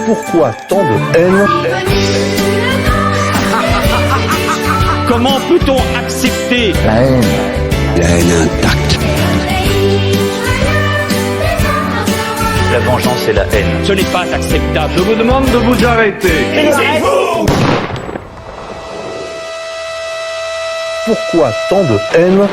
Pourquoi tant de haine? Comment peut-on accepter La haine. La haine intacte. La vengeance et la haine. Ce n'est pas acceptable. Je vous demande de vous arrêter. Taisez-vous! Pourquoi tant de haine?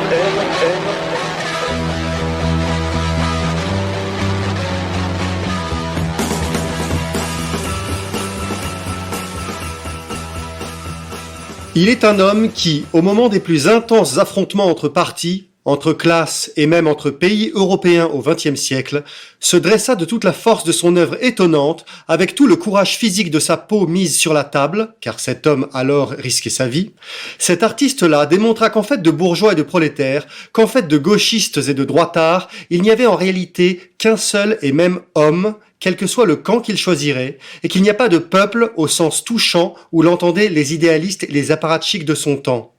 Il est un homme qui, au moment des plus intenses affrontements entre partis, entre classes et même entre pays européens au XXe siècle, se dressa de toute la force de son œuvre étonnante, avec tout le courage physique de sa peau mise sur la table, car cet homme alors risquait sa vie. Cet artiste-là démontra qu'en fait de bourgeois et de prolétaires, qu'en fait de gauchistes et de droitards, il n'y avait en réalité qu'un seul et même homme, quel que soit le camp qu'il choisirait, et qu'il n'y a pas de peuple au sens touchant où l'entendaient les idéalistes et les apparatchiks de son temps.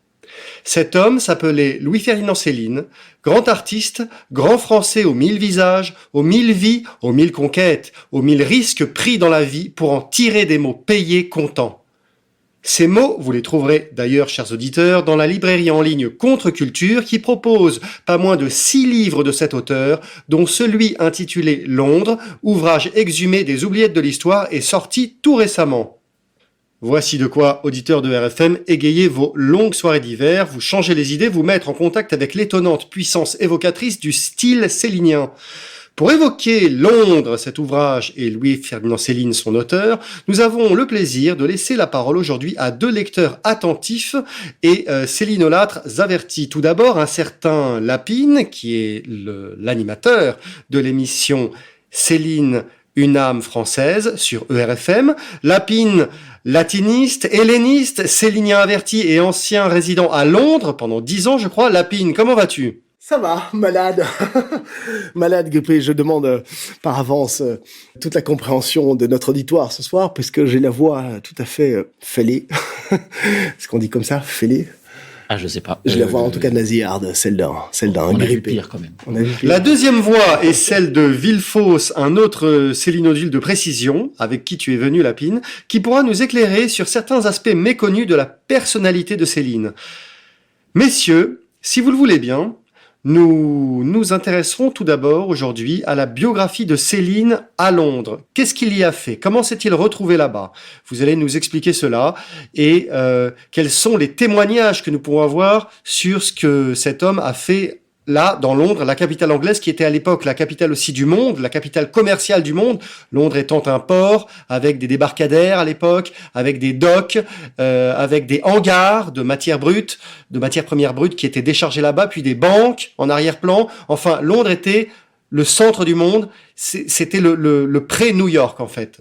Cet homme s'appelait Louis-Ferdinand Céline, grand artiste, grand français aux 1000 visages, aux 1000 vies, aux 1000 conquêtes, aux 1000 risques pris dans la vie pour en tirer des mots payés contents. Ces mots, vous les trouverez d'ailleurs, chers auditeurs, dans la librairie en ligne Contre-Culture qui propose pas moins de 6 livres de cet auteur, dont celui intitulé Londres, ouvrage exhumé des oubliettes de l'histoire et sorti tout récemment. Voici de quoi, auditeurs de RFM, égayer vos longues soirées d'hiver, vous changer les idées, vous mettre en contact avec l'étonnante puissance évocatrice du style célinien. Pour évoquer Londres, cet ouvrage, et Louis-Ferdinand Céline, son auteur, nous avons le plaisir de laisser la parole aujourd'hui à 2 lecteurs attentifs et célinolâtres avertis. Tout d'abord, un certain Lapine, qui est l'animateur de l'émission Céline, une âme française sur ERFM. Lapine, latiniste, helléniste, célinien averti et ancien résident à Londres pendant 10 ans, je crois. Lapine, comment vas-tu ? Ça va, malade. Malade, grippé. Je demande par avance toute la compréhension de notre auditoire ce soir, puisque j'ai la voix tout à fait fêlée. Est-ce qu'on dit comme ça, fêlée ? Ah, je sais pas. J'ai la voix en tout cas nasillarde, celle d'un grippé. On a vu pire quand même. La deuxième voix est celle de Villefausse, un autre célinodule de précision, avec qui tu es venu, Lapine, qui pourra nous éclairer sur certains aspects méconnus de la personnalité de Céline. Messieurs, si vous le voulez bien, nous nous intéresserons tout d'abord aujourd'hui à la biographie de Céline à Londres. Qu'est-ce qu'il y a fait? Comment s'est-il retrouvé là-bas? Vous allez nous expliquer cela et quels sont les témoignages que nous pourrons avoir sur ce que cet homme a fait là, dans Londres, la capitale anglaise qui était à l'époque la capitale aussi du monde, la capitale commerciale du monde, Londres étant un port avec des débarcadères à l'époque, avec des docks, avec des hangars de matières brutes, de matières premières brutes qui étaient déchargées là-bas, puis des banques en arrière-plan. Enfin, Londres était le centre du monde, c'était le pré-New York en fait.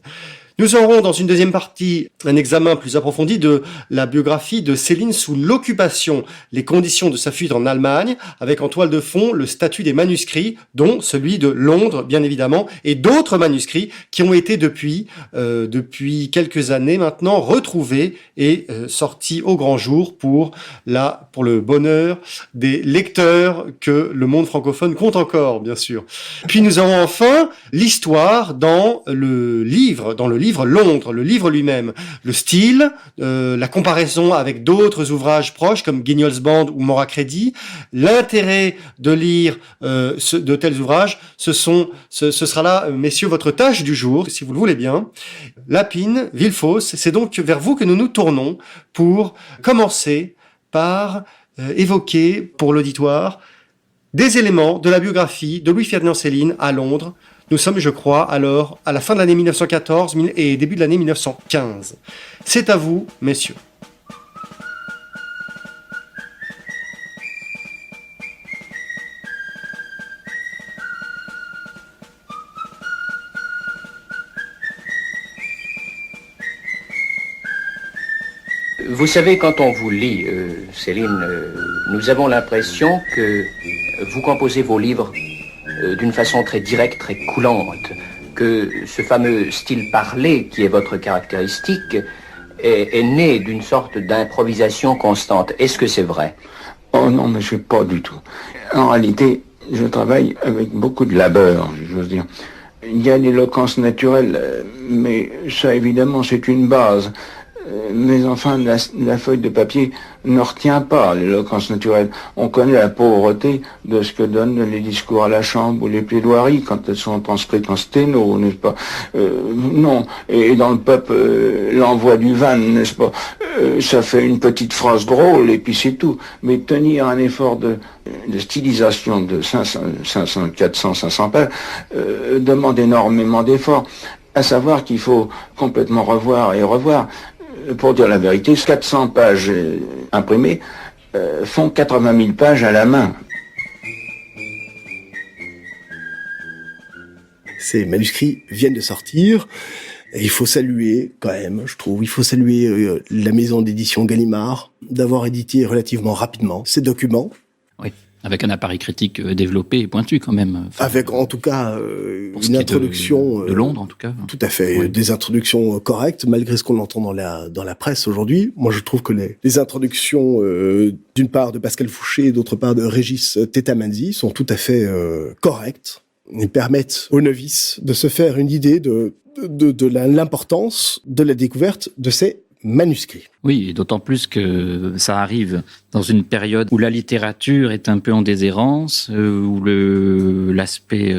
Nous aurons dans une deuxième partie un examen plus approfondi de la biographie de Céline sous l'occupation, les conditions de sa fuite en Allemagne, avec en toile de fond le statut des manuscrits, dont celui de Londres, bien évidemment, et d'autres manuscrits qui ont été depuis quelques années maintenant retrouvés et sortis au grand jour pour le bonheur des lecteurs que le monde francophone compte encore, bien sûr. Puis nous aurons enfin l'histoire dans le livre Londres, le livre lui-même, le style, la comparaison avec d'autres ouvrages proches comme Guignol's Band ou Mort à crédit, l'intérêt de lire de tels ouvrages, ce sera là, messieurs, votre tâche du jour, si vous le voulez bien. Lapine, Villefausse, c'est donc vers vous que nous nous tournons pour commencer par évoquer pour l'auditoire des éléments de la biographie de Louis-Ferdinand Céline à Londres. Nous sommes, je crois, alors à la fin de l'année 1914 et début de l'année 1915. C'est à vous, messieurs. Vous savez, quand on vous lit, Céline, nous avons l'impression que vous composez vos livres d'une façon très directe, très coulante, que ce fameux style parlé qui est votre caractéristique est né d'une sorte d'improvisation constante. Est-ce que c'est vrai? Oh non, mais je sais pas du tout. En réalité, je travaille avec beaucoup de labeur, j'ose dire. Il y a l'éloquence naturelle, mais ça évidemment c'est une base. Mais enfin, la feuille de papier ne retient pas l'éloquence naturelle. On connaît la pauvreté de ce que donnent les discours à la Chambre ou les plaidoiries quand elles sont transcrites en sténo, n'est-ce pas? Non. Et dans le peuple, l'envoi du van, n'est-ce pas? Ça fait une petite phrase drôle et puis c'est tout. Mais tenir un effort de stylisation de 500, 400, 500 pages demande énormément d'efforts. À savoir qu'il faut complètement revoir et revoir. Pour dire la vérité, 400 pages imprimées font 80 000 pages à la main. Ces manuscrits viennent de sortir. Et il faut saluer, quand même, je trouve, il faut saluer la maison d'édition Gallimard d'avoir édité relativement rapidement ces documents. Oui, avec un appareil critique développé et pointu quand même. Enfin, avec, en tout cas, une introduction... De Londres, en tout cas. Tout à fait. Oui. Des introductions correctes, malgré ce qu'on entend dans la presse aujourd'hui. Moi, je trouve que les introductions, d'une part de Pascal Fouché et d'autre part de Régis Tetamanzi, sont tout à fait correctes. Ils permettent aux novices de se faire une idée de l'importance de la découverte de ces manuscrits. Oui, et d'autant plus que ça arrive dans une période où la littérature est un peu en déshérence, où l'aspect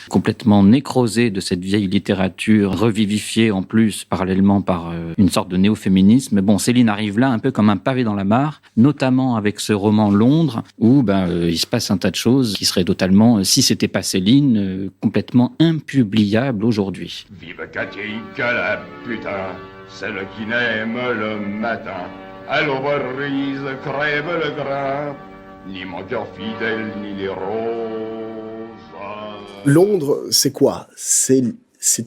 complètement nécrosé de cette vieille littérature, revivifiée en plus parallèlement par une sorte de néo-féminisme. Bon, Céline arrive là un peu comme un pavé dans la mare, notamment avec ce roman Londres, où il se passe un tas de choses qui seraient totalement, si c'était pas Céline, complètement impubliables aujourd'hui. Vive Katique la putain, celle qui n'aime le matin, à l'aube-brise crève le grain, ni mon cœur fidèle, ni les roses. Londres, c'est quoi? C'est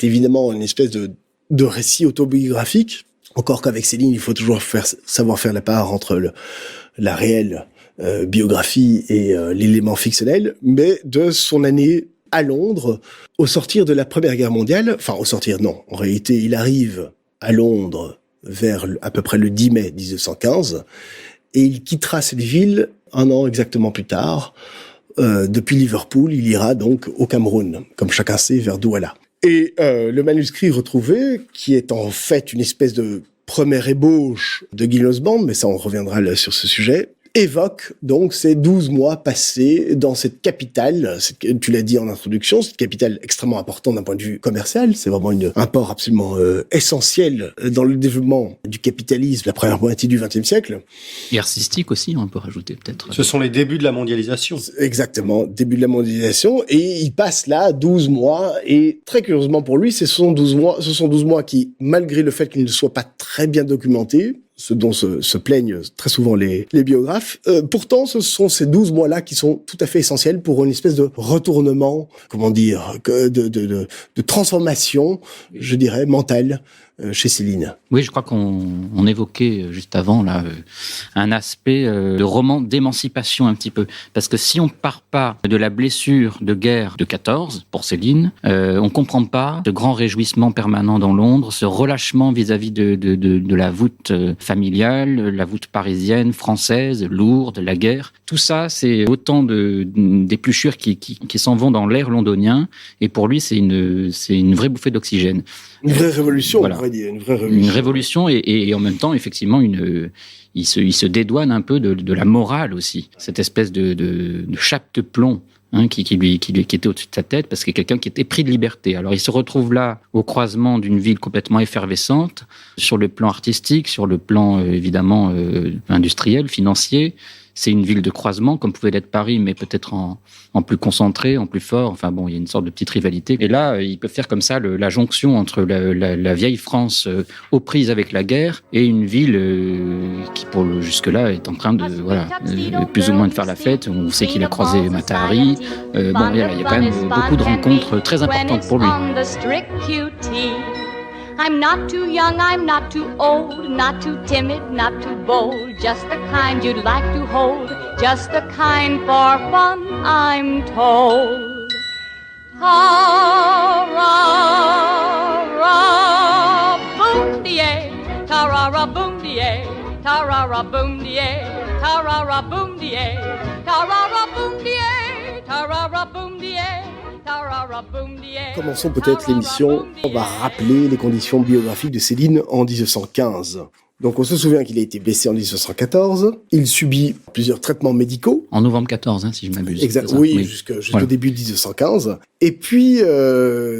évidemment une espèce de récit autobiographique, encore qu'avec Céline, il faut toujours savoir faire la part entre la réelle biographie et l'élément fictionnel, mais de son année à Londres, au sortir de la Première Guerre mondiale, enfin au sortir, non, en réalité, il arrive à Londres vers à peu près le 10 mai 1915, et il quittera cette ville un an exactement plus tard. Depuis Liverpool, il ira donc au Cameroun, comme chacun sait, vers Douala. Et le manuscrit retrouvé, qui est en fait une espèce de première ébauche de Guy Nosband, mais ça on reviendra là sur ce sujet, évoque donc ces 12 mois passés dans cette capitale, tu l'as dit en introduction, cette capitale extrêmement importante d'un point de vue commercial, c'est vraiment un port absolument essentiel dans le développement du capitalisme la première moitié du XXe siècle. Et artistique aussi, on peut rajouter peut-être. Ce sont les débuts de la mondialisation. Exactement, début de la mondialisation, et il passe là 12 mois, et très curieusement pour lui, ce sont 12 mois qui, malgré le fait qu'ils ne soient pas très bien documentés, ce dont se plaignent très souvent les biographes. Pourtant, ce sont ces 12 mois-là qui sont tout à fait essentiels pour une espèce de retournement, de transformation, je dirais, mentale chez Céline. Oui, je crois qu'on évoquait juste avant là un aspect de roman d'émancipation un petit peu, parce que si on part pas de la blessure de guerre de 14 pour Céline, on comprend pas ce grand réjouissement permanent dans Londres, ce relâchement vis-à-vis de la voûte familiale, la voûte parisienne, française, lourde, la guerre. Tout ça, c'est autant d'épluchures qui s'en vont dans l'air londonien, et pour lui, c'est une vraie bouffée d'oxygène. Une vraie révolution, voilà. On pourrait dire, une vraie révolution. Une révolution et en même temps, effectivement, il se dédouane un peu de la morale aussi. Cette espèce de chape de plomb qui était au-dessus de sa tête, parce que quelqu'un qui était pris de liberté. Alors il se retrouve là au croisement d'une ville complètement effervescente, sur le plan artistique, sur le plan évidemment industriel, financier. C'est une ville de croisement, comme pouvait l'être Paris, mais peut-être en plus concentré, en plus fort. Enfin bon, il y a une sorte de petite rivalité. Et là, il peut faire comme ça la jonction entre la vieille France aux prises avec la guerre et une ville qui, jusque-là, est en train de plus ou moins de faire la fête. On sait qu'il a croisé Mata Hari. Il y a quand même beaucoup de rencontres très importantes pour lui. I'm not too young, I'm not too old, not too timid, not too bold, just the kind you'd like to hold, just the kind for fun, I'm told. Ta-ra-ra-boom-de-ay, ta-ra-ra-boom-de-ay, ta-ra-ra-boom-de-ay, ta-ra-ra-boom-de-ay, ta-ra-ra-boom-de-ay, ta-ra-ra-boom-de-ay, ta-ra-ra Commençons peut-être l'émission. On va rappeler les conditions biographiques de Céline en 1915. Donc on se souvient qu'il a été blessé en 1914. Il subit plusieurs traitements médicaux. En novembre 14, si je m'abuse. Exact. Oui, jusqu'au début de 1915. Et puis,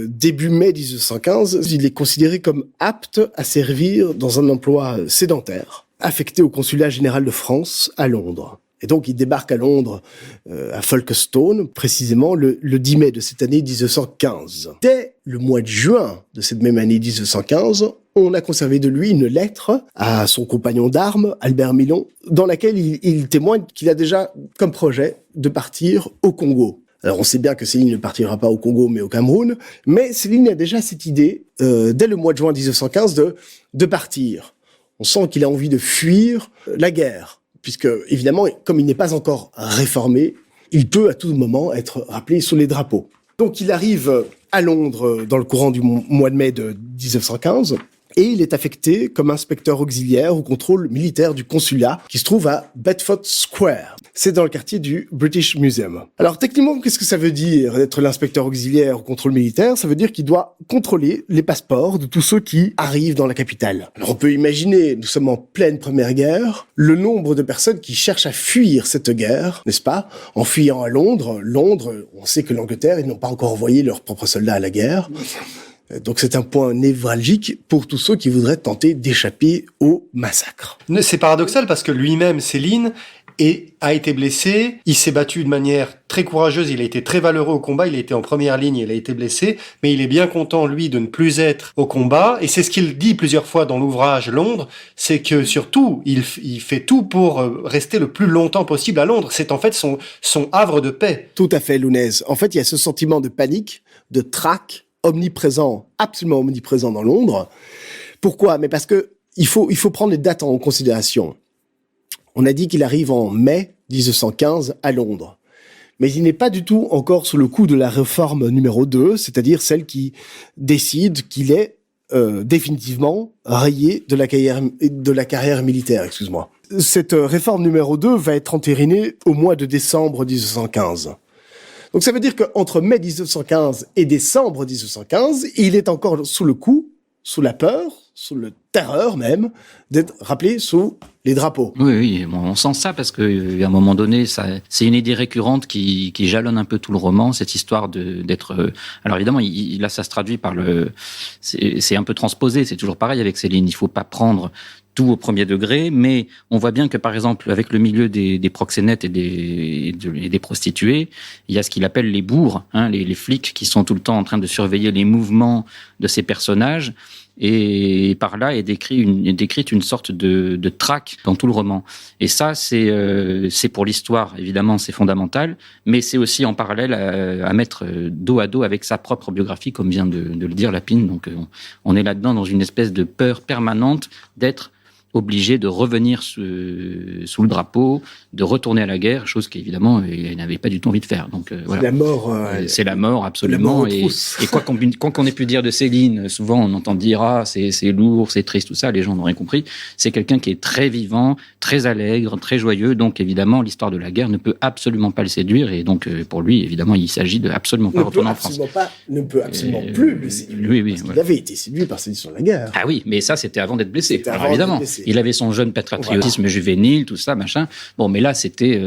début mai 1915, il est considéré comme apte à servir dans un emploi sédentaire, affecté au consulat général de France à Londres. Et donc, il débarque à Londres, à Folkestone, précisément le 10 mai de cette année 1915. Dès le mois de juin de cette même année 1915, on a conservé de lui une lettre à son compagnon d'armes, Albert Milon, dans laquelle il témoigne qu'il a déjà comme projet de partir au Congo. Alors, on sait bien que Céline ne partira pas au Congo, mais au Cameroun. Mais Céline a déjà cette idée, dès le mois de juin 1915, de partir. On sent qu'il a envie de fuir la guerre. Puisque, évidemment, comme il n'est pas encore réformé, il peut à tout moment être rappelé sous les drapeaux. Donc il arrive à Londres dans le courant du mois de mai de 1915, et il est affecté comme inspecteur auxiliaire au contrôle militaire du consulat qui se trouve à Bedford Square. C'est dans le quartier du British Museum. Alors techniquement, qu'est-ce que ça veut dire d'être l'inspecteur auxiliaire au contrôle militaire? Ça veut dire qu'il doit contrôler les passeports de tous ceux qui arrivent dans la capitale. Alors on peut imaginer, nous sommes en pleine Première Guerre, le nombre de personnes qui cherchent à fuir cette guerre, n'est-ce pas? En fuyant à Londres, on sait que l'Angleterre, ils n'ont pas encore envoyé leurs propres soldats à la guerre. Donc c'est un point névralgique pour tous ceux qui voudraient tenter d'échapper au massacre. C'est paradoxal parce que lui-même, Céline, a été blessé, il s'est battu de manière très courageuse, il a été très valeureux au combat, il a été en première ligne, il a été blessé, mais il est bien content, lui, de ne plus être au combat, et c'est ce qu'il dit plusieurs fois dans l'ouvrage Londres, c'est que surtout, il fait tout pour rester le plus longtemps possible à Londres, c'est en fait son havre de paix. Tout à fait, Lounès. En fait, il y a ce sentiment de panique, de trac, omniprésent, absolument omniprésent dans Londres. Pourquoi? Mais parce que il faut prendre les dates en considération. On a dit qu'il arrive en mai 1915 à Londres. Mais il n'est pas du tout encore sous le coup de la réforme numéro 2, c'est-à-dire celle qui décide qu'il est définitivement rayé de la carrière militaire, excuse-moi. Cette réforme numéro 2 va être entérinée au mois de décembre 1915. Donc ça veut dire qu'entre mai 1915 et décembre 1915, il est encore sous le coup, sous la peur, sous le terreur même, d'être rappelé sous les drapeaux. Oui, bon, on sent ça parce qu'à un moment donné, c'est une idée récurrente qui jalonne un peu tout le roman, cette histoire d'être... alors évidemment, là, ça se traduit par c'est un peu transposé, c'est toujours pareil avec Céline, il faut pas prendre tout au premier degré, mais on voit bien que, par exemple, avec le milieu des proxénètes et des prostituées, il y a ce qu'il appelle les bourres, les flics qui sont tout le temps en train de surveiller les mouvements de ces personnages, et par là est décrite une sorte de traque dans tout le roman. Et ça, c'est pour l'histoire, évidemment, c'est fondamental, mais c'est aussi en parallèle à mettre dos à dos avec sa propre biographie, comme vient de le dire Lapine. Donc, on est là-dedans dans une espèce de peur permanente d'être obligé de revenir sous le drapeau, de retourner à la guerre, chose qu'évidemment, il n'avait pas du tout envie de faire. Donc, voilà. La mort. C'est la mort, absolument. Et quoi qu'on ait pu dire de Céline, souvent on entend dire « Ah, c'est lourd, c'est triste, tout ça », les gens n'ont rien compris. C'est quelqu'un qui est très vivant, très allègre, très joyeux. Donc, évidemment, l'histoire de la guerre ne peut absolument pas le séduire. Et donc, pour lui, évidemment, il s'agit de absolument pas retourner en France. Ne peut absolument plus le séduire. Oui. Il avait été séduit par Céline sur la guerre. Ah oui, mais ça, c'était avant d'être blessé. Alors, évidemment. Il avait son jeune patriotisme juvénile, tout ça, machin. Bon, mais là, c'était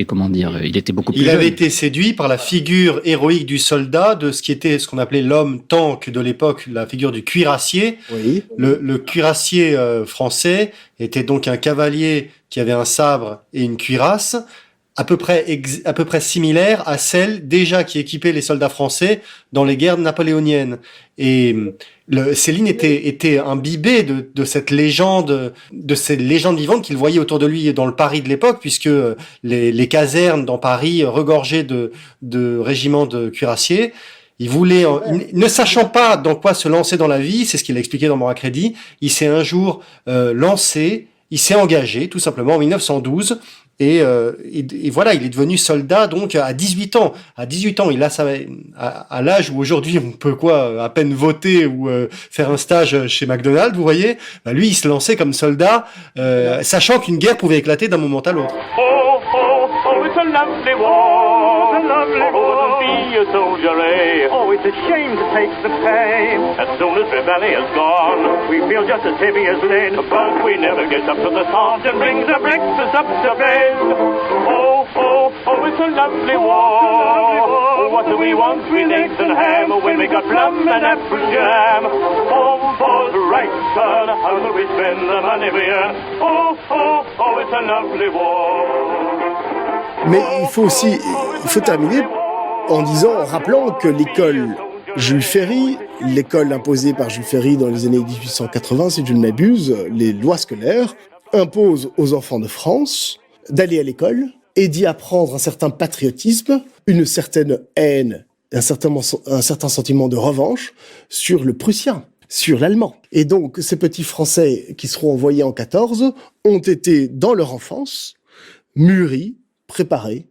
comment dire, il était beaucoup plus jeune. Il avait été séduit par la figure héroïque du soldat, de ce qu'on appelait l'homme tank de l'époque, la figure du cuirassier. Oui. Le cuirassier français était donc un cavalier qui avait un sabre et une cuirasse, à peu près similaire à celle déjà qui équipait les soldats français dans les guerres napoléoniennes. Et Céline était imbibé de cette légende, de ces légendes vivantes qu'il voyait autour de lui dans le Paris de l'époque, puisque les casernes dans Paris regorgeaient de régiments de cuirassiers. Il voulait, ne sachant pas dans quoi se lancer dans la vie, c'est ce qu'il a expliqué dans Moral Crédit, il s'est un jour lancé, il s'est engagé tout simplement en 1912. Et voilà, il est devenu soldat donc à 18 ans. À 18 ans, il a à l'âge où aujourd'hui on peut à peine voter ou faire un stage chez McDonald's, vous voyez. Bah, lui, il se lançait comme soldat, sachant qu'une guerre pouvait éclater d'un moment à l'autre. Oh, oh, oh, it's a lovely war, soldiery. Oh, it's a shame to take the pain. As soon as rebellion's gone, we feel just as heavy as lead, but we never get up to the start and brings the breakfast up to bed. Oh, oh, oh, it's a lovely war. What do we want with eggs and ham when we got plum and apple jam? Oh, for the right son, how do we spend the money we earn? Oh, oh, oh, it's a lovely war. Mais il faut terminer en rappelant que l'école Jules Ferry, l'école imposée par Jules Ferry dans les années 1880, si je ne m'abuse, les lois scolaires imposent aux enfants de France d'aller à l'école et d'y apprendre un certain patriotisme, une certaine haine, un certain sentiment de revanche sur le prussien, sur l'allemand. Et donc, ces petits Français qui seront envoyés en 14 ont été, dans leur enfance, mûris, préparés.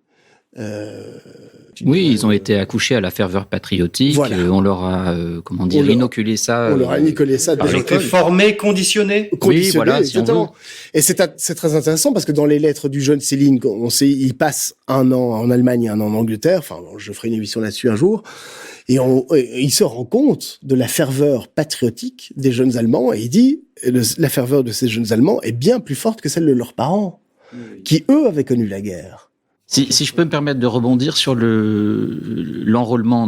Oui, ils ont été accouchés à la ferveur patriotique. Voilà. On leur a, inoculé ça. On leur a inoculé ça. Ils ont été formés, conditionnés. Oui, voilà, exactement. Et c'est très intéressant parce que dans les lettres du jeune Céline, on sait, il passe un an en Allemagne et un an en Angleterre. Enfin, je ferai une émission là-dessus un jour. Et il se rend compte de la ferveur patriotique des jeunes Allemands et il dit, la ferveur de ces jeunes Allemands est bien plus forte que celle de leurs parents, qui eux avaient connu la guerre. Si je peux me permettre de rebondir sur l'enrôlement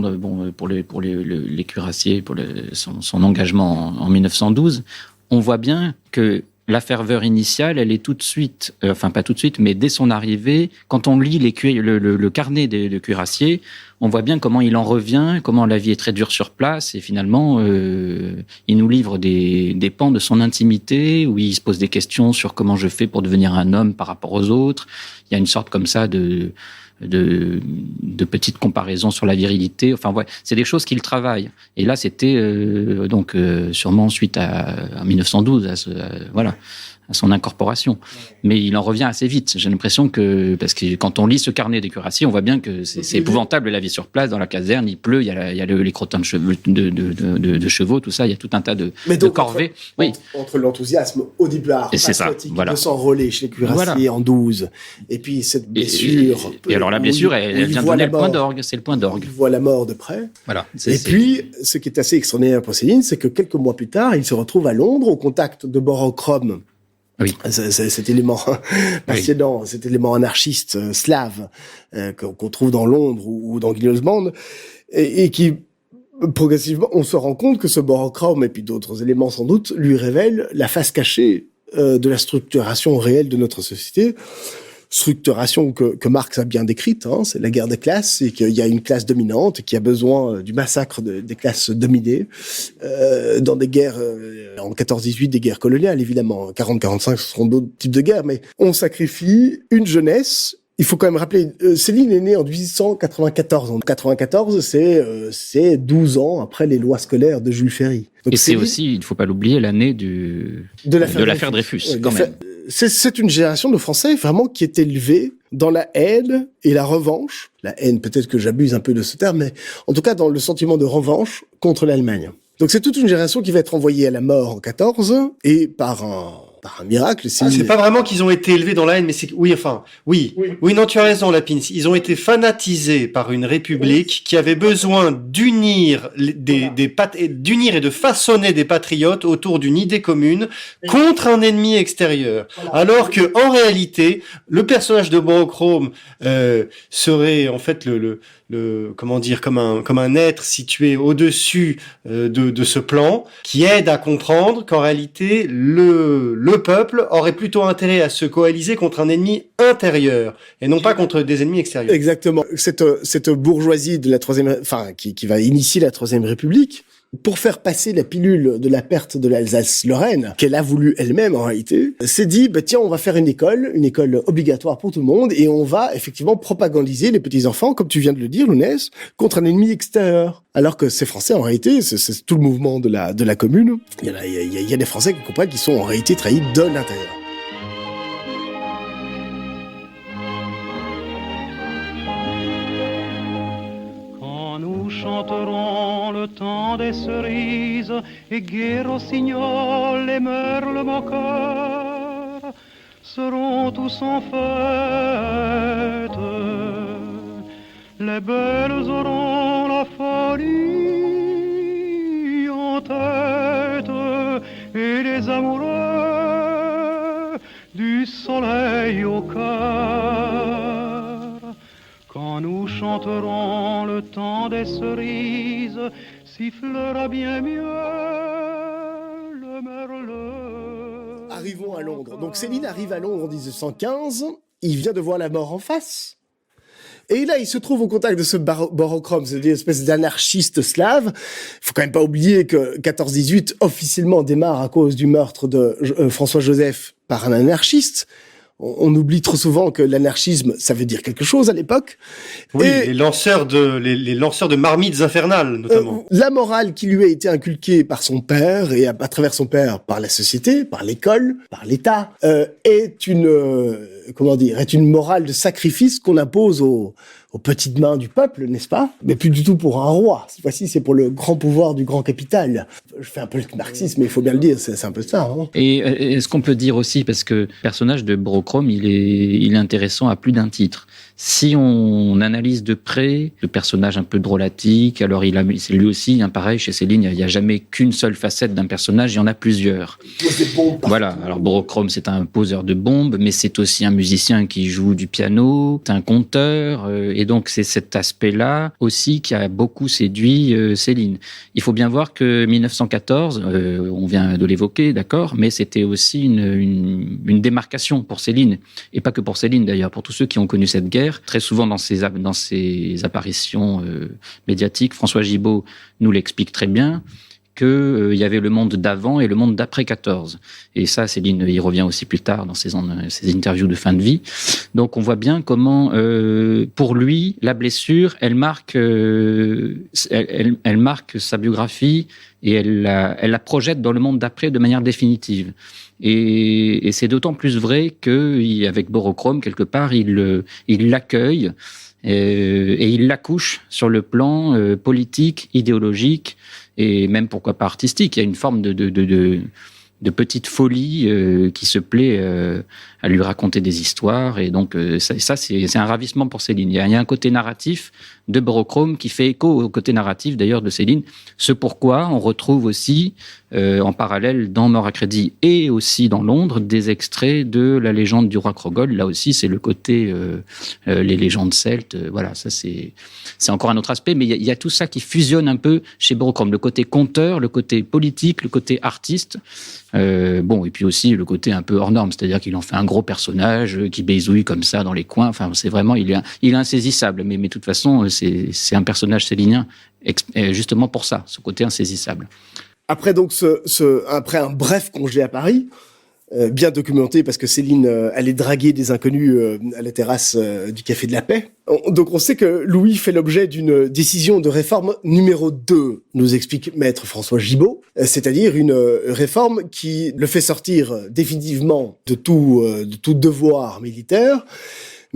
pour les cuirassiers, pour son engagement en 1912, on voit bien que la ferveur initiale, elle est tout de suite, enfin pas tout de suite, mais dès son arrivée, quand on lit le carnet de cuirassiers, on voit bien comment il en revient, comment la vie est très dure sur place, et finalement, il nous livre des pans de son intimité, où il se pose des questions sur comment je fais pour devenir un homme par rapport aux autres. Il y a une sorte comme ça de petites comparaisons sur la virilité. Enfin, ouais, c'est des choses qu'il travaille. Et là, c'était sûrement suite à 1912, à son incorporation. Mais il en revient assez vite. J'ai l'impression parce que quand on lit ce carnet des cuirassiers, on voit bien que c'est épouvantable la vie sur place, dans la caserne, il pleut, il y a les crottins de chevaux, tout ça, il y a tout un tas de corvées. Entre l'enthousiasme au départ patriotique de s'enrôler chez les cuirassiers en 12, et puis cette blessure. Et alors la blessure, elle vient donner le point d'orgue, c'est le point d'orgue. Il voit la mort de près. Voilà. Puis, ce qui est assez extraordinaire pour Céline, c'est que quelques mois plus tard, il se retrouve à Londres au contact de Borochrome. Oui. Cet élément passionnant, cet élément anarchiste slave qu'on trouve dans Londres ou dans Guignol's Band, et qui progressivement, on se rend compte que ce Borochrome et puis d'autres éléments sans doute lui révèlent la face cachée de la structuration réelle de notre société. Structuration que Marx a bien décrite, c'est la guerre des classes, et qu'il y a une classe dominante qui a besoin du massacre des classes dominées dans des guerres, en 14-18, des guerres coloniales, évidemment. 40-45, ce seront d'autres types de guerres, mais on sacrifie une jeunesse. Il faut quand même rappeler, Céline est née en 1894. En 94, c'est 12 ans après les lois scolaires de Jules Ferry. Donc et c'est aussi, il ne faut pas l'oublier, l'année de l'affaire Dreyfus, quand même. C'est une génération de Français vraiment qui est élevée dans la haine et la revanche. La haine, peut-être que j'abuse un peu de ce terme, mais en tout cas dans le sentiment de revanche contre l'Allemagne. Donc c'est toute une génération qui va être envoyée à la mort en 14 et par un miracle. C'est pas vraiment qu'ils ont été élevés dans la haine, mais c'est oui, non, tu as raison, Lapine. Ils ont été fanatisés par une république qui avait besoin d'unir d'unir et de façonner des patriotes autour d'une idée commune contre un ennemi extérieur. Alors que en réalité, le personnage de Borochrome serait en fait comme un être situé au-dessus de ce plan, qui aide à comprendre qu'en réalité le peuple aurait plutôt intérêt à se coaliser contre un ennemi intérieur et non pas contre des ennemis extérieurs. Exactement. Cette bourgeoisie de la qui va initier la Troisième République, pour faire passer la pilule de la perte de l'Alsace-Lorraine, qu'elle a voulu elle-même en réalité, s'est dit, tiens, on va faire une école obligatoire pour tout le monde, et on va effectivement propagandiser les petits-enfants, comme tu viens de le dire, Lounès, contre un ennemi extérieur. Alors que ces Français, en réalité, c'est tout le mouvement de la commune. Il y a des Français qui comprennent qu'ils sont en réalité trahis de l'intérieur. Chanteront le temps des cerises et gai rossignols et merles moqueurs seront tous en fête. Les belles auront jolie en tête et les amoureux du soleil au cœur. Quand nous chanterons le temps des cerises, sifflera bien mieux le merle. Arrivons à Londres. Donc Céline arrive à Londres en 1915. Il vient de voir la mort en face. Et là, il se trouve au contact de ce Borochrome, c'est-à-dire une espèce d'anarchiste slave. Il faut quand même pas oublier que 14-18 officiellement démarre à cause du meurtre de François-Joseph par un anarchiste. On oublie trop souvent que l'anarchisme, ça veut dire quelque chose à l'époque. Oui, et les lanceurs de marmites infernales, notamment. La morale qui lui a été inculquée par son père, et à travers son père, par la société, par l'école, par l'État, est une morale de sacrifice qu'on impose aux petites mains du peuple, n'est-ce pas? Mais plus du tout pour un roi. Cette fois-ci, c'est pour le grand pouvoir du grand capital. Je fais un peu le marxisme, mais il faut bien le dire, c'est un peu ça. Hein. Et est-ce qu'on peut dire aussi, parce que le personnage de Borochrome, il est intéressant à plus d'un titre. Si on analyse de près le personnage un peu drôlatique, alors c'est lui aussi, pareil, chez Céline, il n'y a jamais qu'une seule facette d'un personnage, il y en a plusieurs. Voilà, alors Borochrome, c'est un poseur de bombes, mais c'est aussi un musicien qui joue du piano, c'est un conteur, et donc c'est cet aspect-là aussi qui a beaucoup séduit Céline. Il faut bien voir que 1914, on vient de l'évoquer, d'accord, mais c'était aussi une démarcation pour Céline, et pas que pour Céline d'ailleurs, pour tous ceux qui ont connu cette guerre. Très souvent dans ses apparitions médiatiques, François Gibault nous l'explique très bien, qu'il y avait le monde d'avant et le monde d'après 14. Et ça, Céline y revient aussi plus tard dans ses interviews de fin de vie. Donc on voit bien comment, pour lui, la blessure, elle marque sa biographie et elle la projette dans le monde d'après de manière définitive. Et c'est d'autant plus vrai qu'avec Borochrome, quelque part, il l'accueille et il l'accouche sur le plan politique, idéologique et même, pourquoi pas, artistique. Il y a une forme de petite folie qui se plaît à lui raconter des histoires. Et donc, ça c'est un ravissement pour Céline. Il y a un côté narratif de Borochrome qui fait écho au côté narratif, d'ailleurs, de Céline. Ce pourquoi on retrouve aussi, en parallèle, dans Mort à crédit et aussi dans Londres, des extraits de la légende du roi Crogol. Là aussi, c'est le côté les légendes celtes. Voilà, ça c'est encore un autre aspect. Mais il y a tout ça qui fusionne un peu chez Borochrome. Le côté conteur, le côté politique, le côté artiste. Et puis aussi le côté un peu hors norme, c'est-à-dire qu'il en fait un gros personnage qui baisouille comme ça dans les coins. Enfin, c'est vraiment, il est insaisissable. Mais de toute façon, c'est un personnage célinien justement pour ça, ce côté insaisissable. Après donc après un bref congé à Paris, bien documenté parce que Céline allait draguer des inconnus à la terrasse du Café de la Paix. Donc on sait que Louis fait l'objet d'une décision de réforme numéro 2, nous explique maître François Gibault, c'est-à-dire une réforme qui le fait sortir définitivement de tout devoir militaire,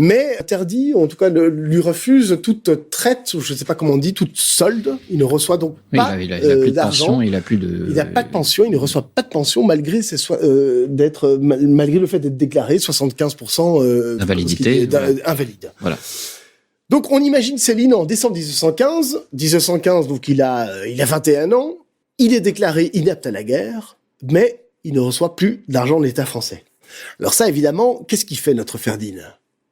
mais interdit, en tout cas lui refuse toute traite, ou je ne sais pas comment on dit, toute solde. Il ne reçoit donc pas il a plus de d'argent. pension, il n'a pas de pension, il ne reçoit pas de pension malgré malgré le fait d'être déclaré 75% invalidité, invalide. Voilà. Donc on imagine Céline en décembre 1915, donc il a 21 ans, il est déclaré inapte à la guerre, mais il ne reçoit plus d'argent de l'État français. Alors ça, évidemment, qu'est-ce qu'il fait notre Ferdinand ?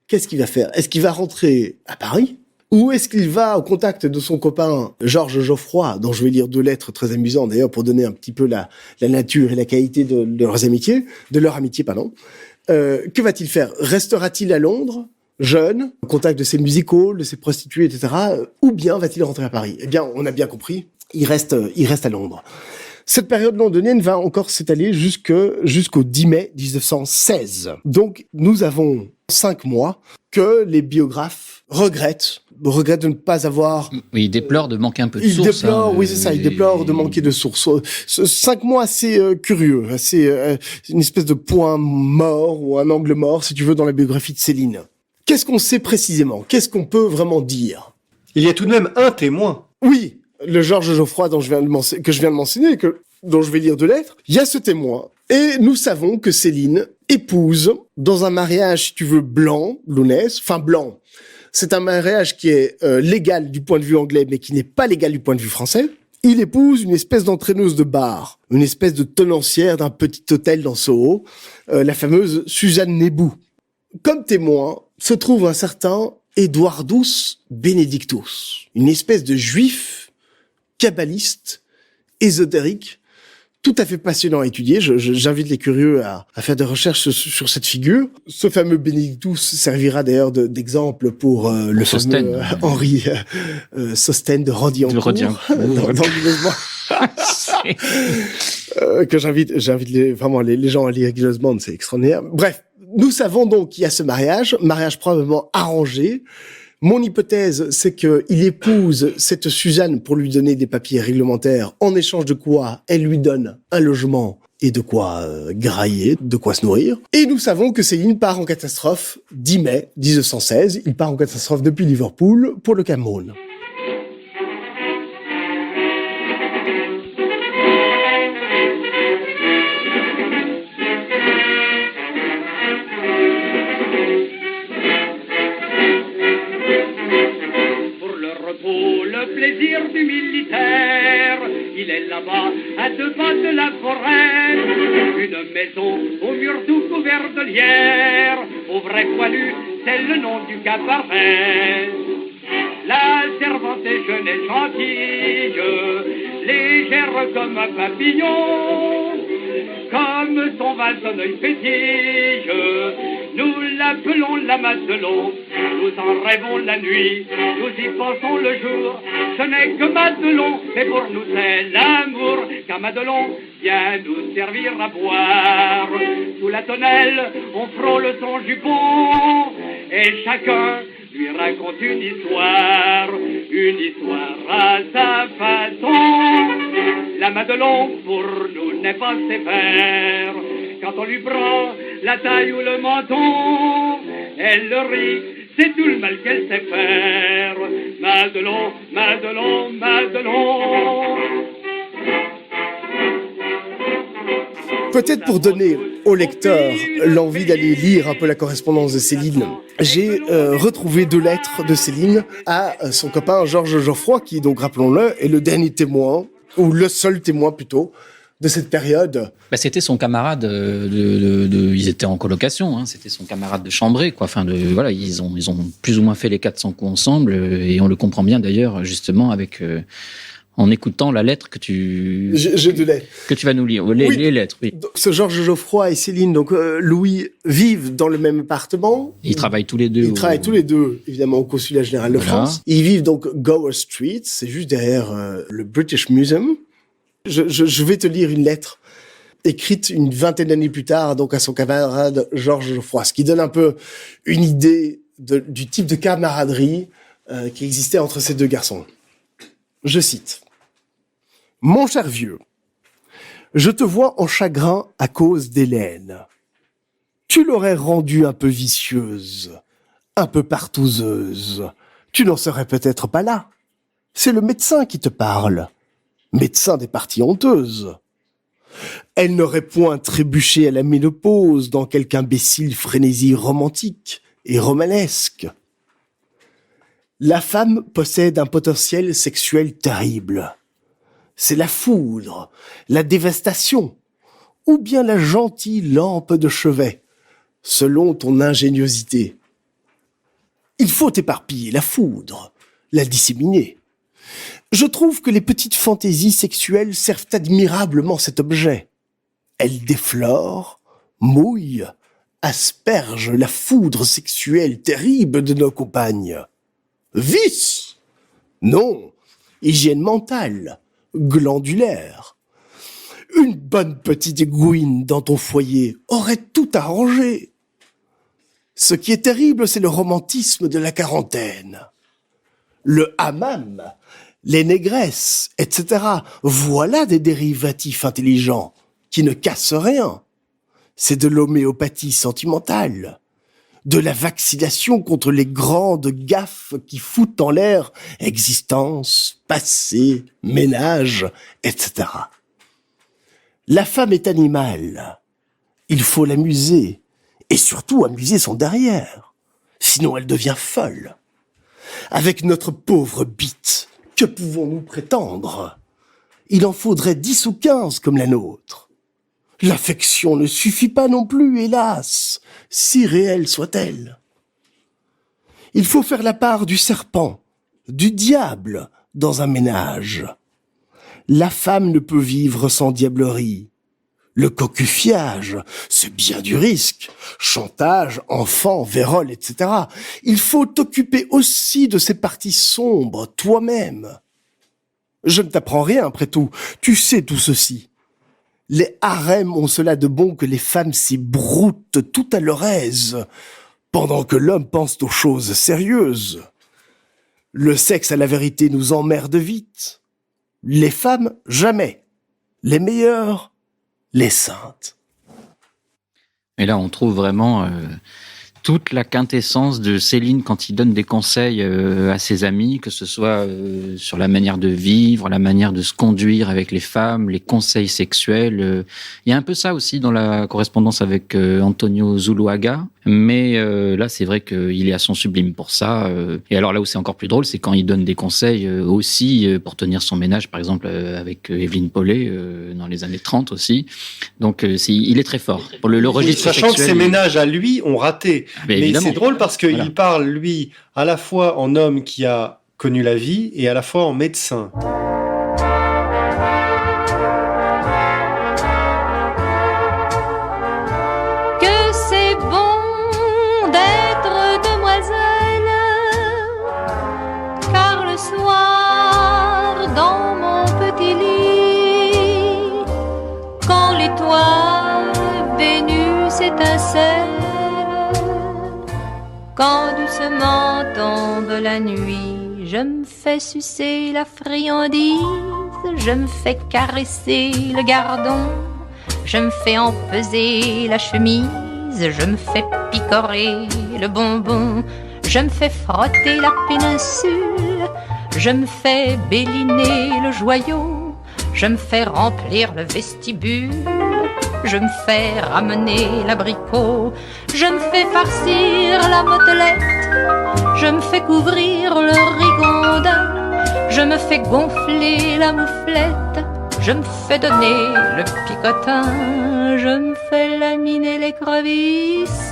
Qu'est-ce qu'il va faire ? Est-ce qu'il va rentrer à Paris ? Ou est-ce qu'il va au contact de son copain Georges Geoffroy, dont je vais lire 2 lettres très amusantes d'ailleurs pour donner un petit peu la nature et la qualité de leur amitié, que va-t-il faire ? Restera-t-il à Londres, jeune, au contact de ses music-halls, de ses prostituées, etc. Ou bien va-t-il rentrer à Paris ? Eh bien, on a bien compris, il reste à Londres. Cette période londonienne va encore s'étaler jusqu'au 10 mai 1916. Donc, nous avons 5 mois que les biographes regrettent de ne pas avoir... Oui, il déplore de manquer un peu de sources. Il déplore de manquer de sources. 5 mois assez curieux, assez une espèce de point mort ou un angle mort, si tu veux, dans la biographie de Céline. Qu'est-ce qu'on sait précisément ? Qu'est-ce qu'on peut vraiment dire ? Il y a tout de même un témoin. Oui, le Georges Geoffroy que je viens de mentionner, dont je vais lire 2 lettres. Il y a ce témoin. Et nous savons que Céline épouse, dans un mariage, si tu veux, blanc, lounès, enfin blanc. C'est un mariage qui est légal du point de vue anglais, mais qui n'est pas légal du point de vue français. Il épouse une espèce d'entraîneuse de bar, une espèce de tenancière d'un petit hôtel dans Soho, la fameuse Suzanne Nebou. Comme témoin se trouve un certain Eduardus Benedictus, une espèce de juif kabbaliste, ésotérique, tout à fait passionnant à étudier. J'invite les curieux à faire des recherches sur cette figure. Ce fameux Benedictus servira d'ailleurs d'exemple pour le fameux Henri Sostène de Rodiancourt. Dans que j'invite vraiment les gens à lire Gilles Bond, c'est extraordinaire. Bref, nous savons donc qu'il y a ce mariage probablement arrangé. Mon hypothèse, c'est qu'il épouse cette Suzanne pour lui donner des papiers réglementaires, en échange de quoi elle lui donne un logement et de quoi grailler, de quoi se nourrir. Et nous savons que Céline part en catastrophe 10 mai 1916. Il part en catastrophe depuis Liverpool pour le Cameroun. Du militaire, il est là-bas, à 2 pas de la forêt, une maison au mur tout couvert de lierre, au vrai poilu, c'est le nom du cabaret. La servante est jeune et gentille, légère comme un papillon, comme son vase d'un œil fétige, nous l'appelons la Madelon. Nous en rêvons la nuit, nous y pensons le jour. Ce n'est que Madelon, mais pour nous c'est l'amour. Car Madelon vient nous servir à boire. Sous la tonnelle, on frôle son jupon, et chacun lui raconte une histoire à sa façon. La Madelon pour nous n'est pas sévère. Quand on lui prend la taille ou le menton, elle le rit, c'est tout le mal qu'elle sait faire. Madelon, Madelon, Madelon. Peut-être pour donner au lecteur l'envie d'aller lire un peu la correspondance de Céline, j'ai retrouvé 2 lettres de Céline à son copain Georges Geoffroy, qui donc, rappelons-le, est le dernier témoin, ou le seul témoin plutôt, de cette période. C'était son camarade ils étaient en colocation, hein, c'était son camarade de chambrée, quoi. Enfin, voilà, ils ont plus ou moins fait les 400 coups ensemble, et on le comprend bien d'ailleurs, justement, avec en écoutant la lettre que tu... J'ai 2 lettres. Que tu vas nous lire. Les lettres, oui. Donc, ce Georges Geoffroy et Céline, donc Louis, vivent dans le même appartement. Ils travaillent tous les deux. Ils travaillent tous les deux, évidemment, au Consulat Général de France. Ils vivent donc Gower Street, c'est juste derrière le British Museum. Je vais te lire une lettre écrite une 20aine d'années plus tard, donc à son camarade Georges Geoffroy, ce qui donne un peu une idée du type de camaraderie qui existait entre ces 2 garçons. Je cite. « Mon cher vieux, je te vois en chagrin à cause d'Hélène. Tu l'aurais rendue un peu vicieuse, un peu partouzeuse. Tu n'en serais peut-être pas là. C'est le médecin qui te parle. Médecin des parties honteuses. Elle n'aurait point trébuché à la ménopause dans quelque imbécile frénésie romantique et romanesque. La femme possède un potentiel sexuel terrible. C'est la foudre, la dévastation, ou bien la gentille lampe de chevet, selon ton ingéniosité. Il faut éparpiller la foudre, la disséminer. Je trouve que les petites fantaisies sexuelles servent admirablement cet objet. Elles déflorent, mouillent, aspergent la foudre sexuelle terrible de nos compagnes. Vice? Non, hygiène mentale, glandulaire. Une bonne petite égouine dans ton foyer aurait tout arrangé. Ce qui est terrible, c'est le romantisme de la quarantaine. Le hammam, les négresses, etc. Voilà des dérivatifs intelligents qui ne cassent rien. C'est de l'homéopathie sentimentale, de la vaccination contre les grandes gaffes qui foutent en l'air existence, passé, ménage, etc. La femme est animale. Il faut l'amuser, et surtout amuser son derrière. Sinon elle devient folle. Avec notre pauvre bite, que pouvons-nous prétendre? Il en faudrait 10 ou 15 comme la nôtre. L'affection ne suffit pas non plus, hélas, si réelle soit-elle. Il faut faire la part du serpent, du diable dans un ménage. La femme ne peut vivre sans diablerie. Le cocufiage, c'est bien du risque. Chantage, enfant, vérole, etc. Il faut t'occuper aussi de ces parties sombres, toi-même. Je ne t'apprends rien, après tout. Tu sais tout ceci. Les harems ont cela de bon que les femmes s'y broutent tout à leur aise, pendant que l'homme pense aux choses sérieuses. Le sexe, à la vérité, nous emmerde vite. Les femmes, jamais. Les meilleures, les saintes. Et là, on trouve vraiment toute la quintessence de Céline quand il donne des conseils à ses amis, que ce soit sur la manière de vivre, la manière de se conduire avec les femmes, les conseils sexuels. Il y a un peu ça aussi dans la correspondance avec Antonio Zuluaga. Mais là, c'est vrai qu'il est à son sublime pour ça. Et alors là où c'est encore plus drôle, c'est quand il donne des conseils aussi pour tenir son ménage, par exemple avec Evelyne Paulet dans les années 30 aussi. Donc il est très fort. Pour le registre sachant sexuel, que ses ménages à lui ont raté. Mais c'est drôle parce qu'il Voilà. parle, lui, à la fois en homme qui a connu la vie et à la fois en médecin. Que c'est bon d'être demoiselle, car le soir dans mon petit lit, quand l'étoile Vénus étincelle, quand doucement tombe la nuit, je me fais sucer la friandise, je me fais caresser le gardon, je me fais empeser la chemise, je me fais picorer le bonbon, je me fais frotter la péninsule, je me fais béliner le joyau, je me fais remplir le vestibule, je me fais ramener l'abricot, je me fais farcir la motelette, je me fais couvrir le rigondin, je me fais gonfler la mouflette, je me fais donner le picotin, je me fais laminer l'écrevisse,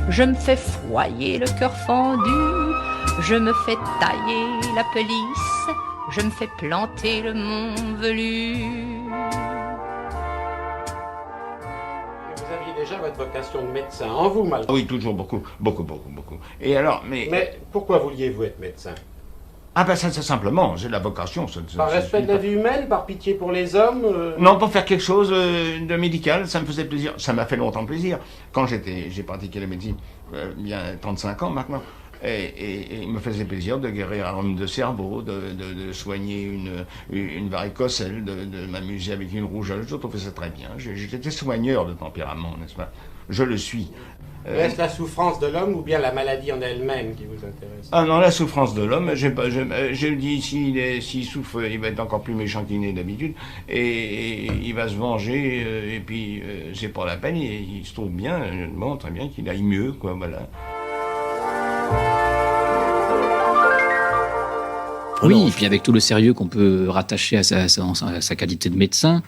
je me fais foyer le cœur fendu, je me fais tailler la pelisse, je me fais planter le mont velu. Vous aviez déjà votre vocation de médecin en vous, malgré. Oui, toujours beaucoup. Et alors, Mais pourquoi vouliez-vous être médecin? Ah ben ça, c'est simplement, j'ai la vocation. Par respect de la vie humaine, par pitié pour les hommes Non, pour faire quelque chose de médical, ça me faisait plaisir. Ça m'a fait longtemps plaisir. Quand j'ai pratiqué la médecine, il y a 35 ans maintenant, et il me faisait plaisir de guérir un homme de cerveau, de soigner une varicocèle, de m'amuser avec une rougeole. Je trouvais ça très bien. J'étais soigneur de tempérament, n'est-ce pas? Je le suis. Est-ce la souffrance de l'homme ou bien la maladie en elle-même qui vous intéresse? Ah non, la souffrance de l'homme, je dis, s'il souffre, il va être encore plus méchant qu'il n'est d'habitude, et il va se venger, et puis c'est pas la peine, il se trouve bien, bon, très bien, qu'il aille mieux, quoi, voilà. Oui, et puis avec tout le sérieux qu'on peut rattacher à sa qualité de médecin.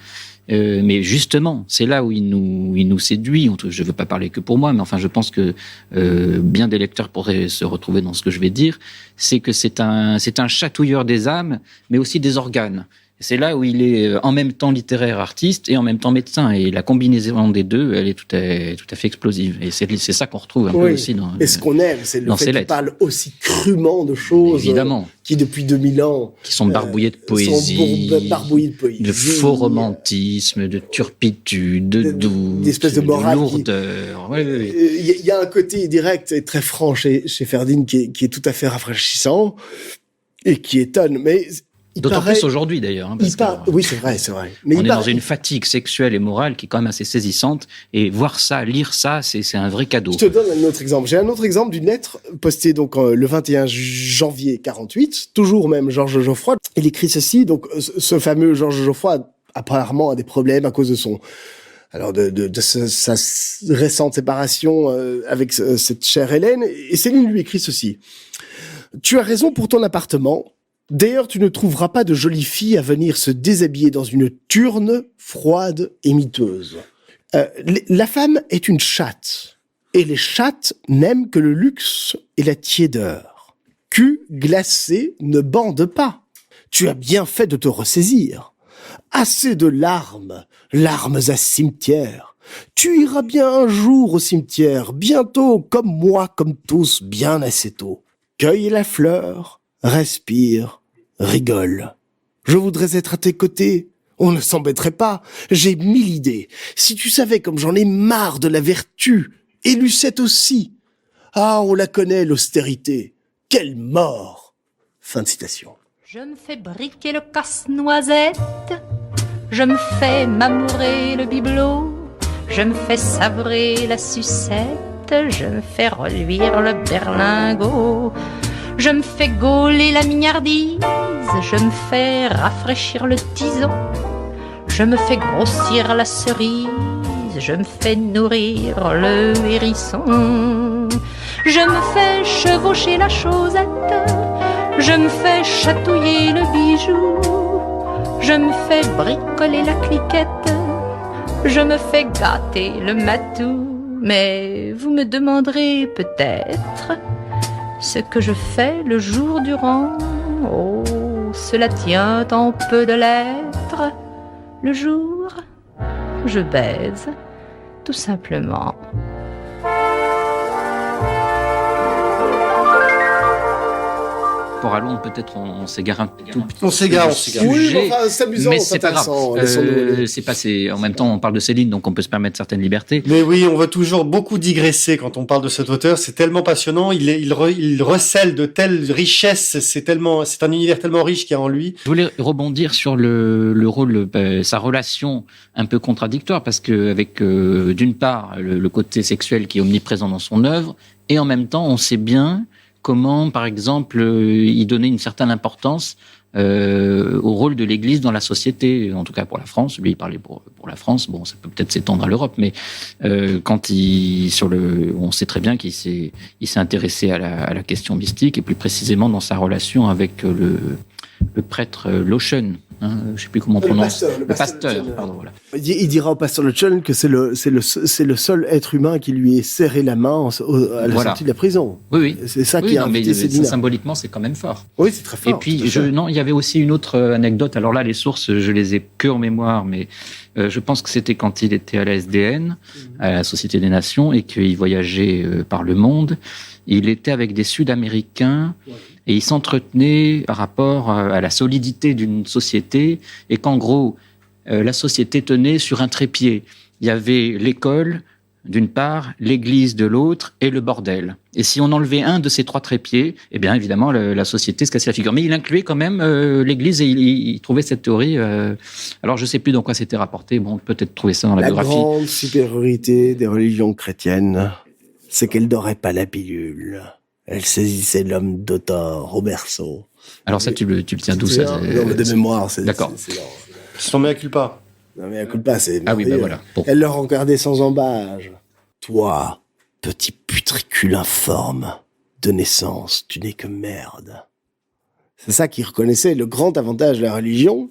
Mais justement, c'est là où il nous séduit. Je ne veux pas parler que pour moi, mais enfin, je pense que bien des lecteurs pourraient se retrouver dans ce que je vais dire. C'est que c'est un chatouilleur des âmes, mais aussi des organes. C'est là où il est en même temps littéraire, artiste, et en même temps médecin. Et la combinaison des deux, elle est tout à fait explosive. Et c'est ça qu'on retrouve un peu aussi dans. Et ce qu'on aime, c'est le fait qu'il parle aussi crûment de choses évidemment, qui, depuis 2000 ans, qui sont barbouillées de poésie, de faux romantisme, de turpitude, de doute, d'espèce de morale, de lourdeur. Il y a un côté direct et très franc chez Ferdinand qui est tout à fait rafraîchissant et qui étonne. Mais d'autant plus aujourd'hui d'ailleurs. Oui, c'est vrai. Mais on est dans une fatigue sexuelle et morale qui est quand même assez saisissante. Et voir ça, lire ça, c'est un vrai cadeau. Je te donne un autre exemple. J'ai un autre exemple d'une lettre postée donc le 21 janvier 48, toujours même Georges Geoffroy. Il écrit ceci. Donc ce fameux Georges Geoffroy apparemment a des problèmes à cause de sa récente séparation avec cette chère Hélène. Et Céline lui écrit ceci. Tu as raison pour ton appartement. D'ailleurs, tu ne trouveras pas de jolie fille à venir se déshabiller dans une turne froide et miteuse. La femme est une chatte. Et les chattes n'aiment que le luxe et la tiédeur. Cul glacé ne bande pas. Tu as bien fait de te ressaisir. Assez de larmes à cimetière. Tu iras bien un jour au cimetière, bientôt, comme moi, comme tous, bien assez tôt. Cueille la fleur, respire, rigole. Je voudrais être à tes côtés. On ne s'embêterait pas. J'ai 1000 idées. Si tu savais comme j'en ai marre de la vertu, et Lucette aussi. Ah, on la connaît, l'austérité. Quelle mort! Fin de citation. Je me fais briquer le casse-noisette, je me fais m'amourer le bibelot, je me fais savrer la sucette, je me fais reluire le berlingot, je me fais gauler la mignardise, je me fais rafraîchir le tison, je me fais grossir la cerise, je me fais nourrir le hérisson, je me fais chevaucher la chaussette, je me fais chatouiller le bijou, je me fais bricoler la cliquette, je me fais gâter le matou. Mais vous me demanderez peut-être ce que je fais le jour durant. Oh, cela tient en peu de lettres. Le jour, je baise, tout simplement. Pour Allons, peut-être on s'égare un tout petit peu. On s'égare. Oui, enfin, c'est amusant, mais c'est c'est pas grave. intéressant. En même temps, on parle de Céline, donc on peut se permettre certaines libertés. Mais oui, on va toujours beaucoup digresser quand on parle de cet auteur. C'est tellement passionnant. Il recèle de telles richesses. C'est un univers tellement riche qu'il y a en lui. Je voulais rebondir sur le rôle, sa relation un peu contradictoire, parce que avec d'une part le côté sexuel qui est omniprésent dans son œuvre, et en même temps, on sait bien comment, par exemple, y donner une certaine importance au rôle de l'Église dans la société, en tout cas pour la France. Lui, il parlait pour la France. Bon, ça peut peut-être s'étendre à l'Europe, mais quand on sait très bien qu'il s'est intéressé à la question mystique, et plus précisément dans sa relation avec le prêtre Lotion. Je ne sais plus comment on prononce. Le pasteur. Pardon, voilà. Il dira au pasteur Lotion que c'est le seul être humain qui lui ait serré la main à la sortie de la prison. Oui. C'est ça qui a invité Céline. Symboliquement, c'est quand même fort. Oui, c'est très fort. Et puis, il y avait aussi une autre anecdote. Alors là, les sources, je les ai que en mémoire, mais je pense que c'était quand il était à la SDN, à la Société des Nations, et qu'il voyageait par le monde. Il était avec des Sud-Américains. Et il s'entretenait par rapport à la solidité d'une société, et qu'en gros, la société tenait sur un trépied. Il y avait l'école d'une part, l'église de l'autre et le bordel. Et si on enlevait un de ces trois trépieds, eh bien évidemment la société se cassait la figure. Mais il incluait quand même l'église, et il trouvait cette théorie. Alors je ne sais plus dans quoi c'était rapporté. Bon, peut-être trouver ça dans la biographie. La grande supériorité des religions chrétiennes, c'est qu'elles n'auraient pas la pilule. Elle saisissait l'homme d'auteur au berceau. Alors ça, tu le tiens d'où ça? De mémoire, c'est... D'accord. C'est ton mea culpa. Non, mea culpa, c'est... Ah oui, ben voilà. Bon. Elle leur regardait sans embâge. Toi, petit putricule informe, de naissance, tu n'es que merde. C'est ça qu'ils reconnaissaient. Le grand avantage de la religion,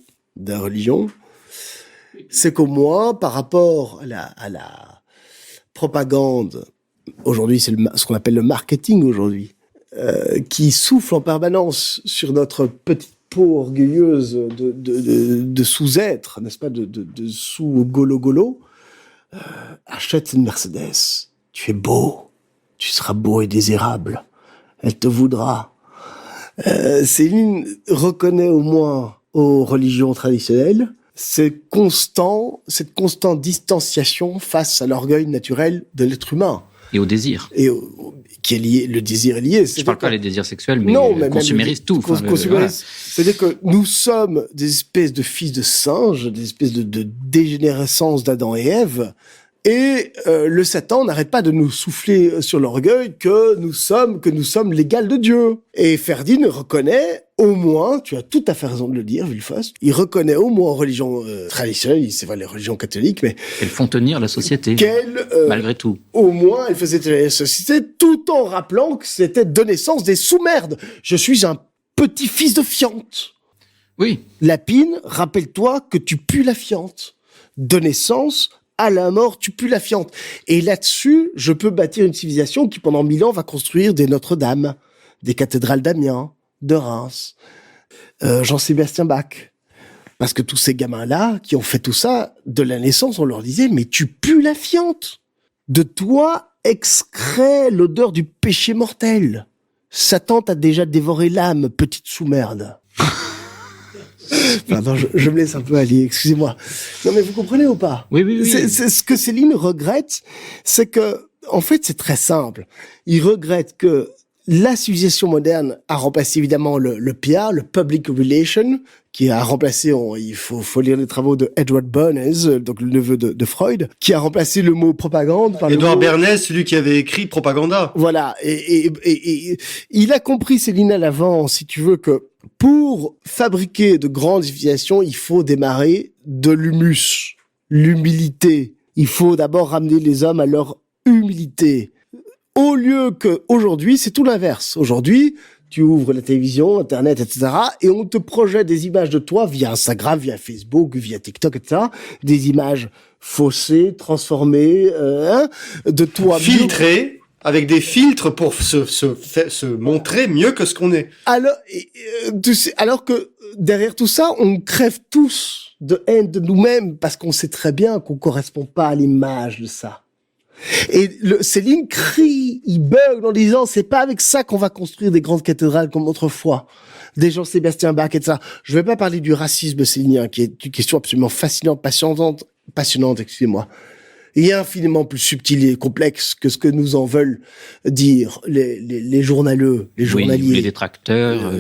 c'est qu'au moins, par rapport à la propagande, aujourd'hui, c'est ce qu'on appelle le marketing aujourd'hui, qui souffle en permanence sur notre petite peau orgueilleuse de sous-être, n'est-ce pas, de sous-golo-golo. Achète une Mercedes. Tu es beau. Tu seras beau et désirable. Elle te voudra. Céline reconnaît au moins aux religions traditionnelles cette constante distanciation face à l'orgueil naturel de l'être humain. Et au désir. Qui est lié, le désir est lié. Je ne parle pas des désirs sexuels, mais consumériste tout. Voilà. C'est-à-dire que nous sommes des espèces de fils de singes, des espèces de dégénérescence d'Adam et Ève, et le Satan n'arrête pas de nous souffler sur l'orgueil que nous sommes l'égal de Dieu. Et Ferdinand reconnaît au moins, tu as tout à fait raison de le dire, Villefast, il reconnaît au moins en religion traditionnelle, c'est vrai les religions catholiques, mais... Elles font tenir la société, malgré tout. Au moins, elles faisaient tenir la société, tout en rappelant que c'était de naissance des sous-merdes. Je suis un petit-fils de fiente. Oui. Lapine, rappelle-toi que tu pues la fiente. De naissance, à la mort, tu pues la fiente. Et là-dessus, je peux bâtir une civilisation qui, pendant 1000 ans, va construire des Notre-Dame, des cathédrales d'Amiens, de Reims, Jean-Sébastien Bach. Parce que tous ces gamins-là, qui ont fait tout ça, de la naissance, on leur disait, mais tu pues la fiente. De toi excrée l'odeur du péché mortel. Satan t'a déjà dévoré l'âme, petite sous-merde. Pardon, je me laisse un peu aller, excusez-moi. Non, mais vous comprenez ou pas? Oui. C'est ce que Céline regrette, c'est que, en fait, c'est très simple. Il regrette que la civilisation moderne a remplacé évidemment le PR, le public relation, qui a remplacé, il faut lire les travaux de Edward Bernays, donc le neveu de Freud, qui a remplacé le mot propagande par Edward le mot... Bernays, celui qui avait écrit Propaganda. Voilà, et il a compris, Céline, à l'avant, si tu veux, que pour fabriquer de grandes civilisations, il faut démarrer de l'humus, l'humilité. Il faut d'abord ramener les hommes à leur humilité. Au lieu que aujourd'hui, c'est tout l'inverse. Aujourd'hui, tu ouvres la télévision, Internet, etc., et on te projette des images de toi via Instagram, via Facebook, via TikTok, etc., des images faussées, transformées, de toi. Filtrées, avec des filtres pour se montrer mieux que ce qu'on est. Alors que derrière tout ça, on crève tous de haine de nous-mêmes parce qu'on sait très bien qu'on correspond pas à l'image de ça. Et Céline crie, il bug en disant c'est pas avec ça qu'on va construire des grandes cathédrales comme autrefois. Des Jean-Sébastien Bach et ça. Je vais pas parler du racisme célinien qui est une question absolument fascinante, passionnante, excusez-moi. Et infiniment plus subtil et complexe que ce que nous en veulent dire les journaleux, les journaliers. Oui, les détracteurs.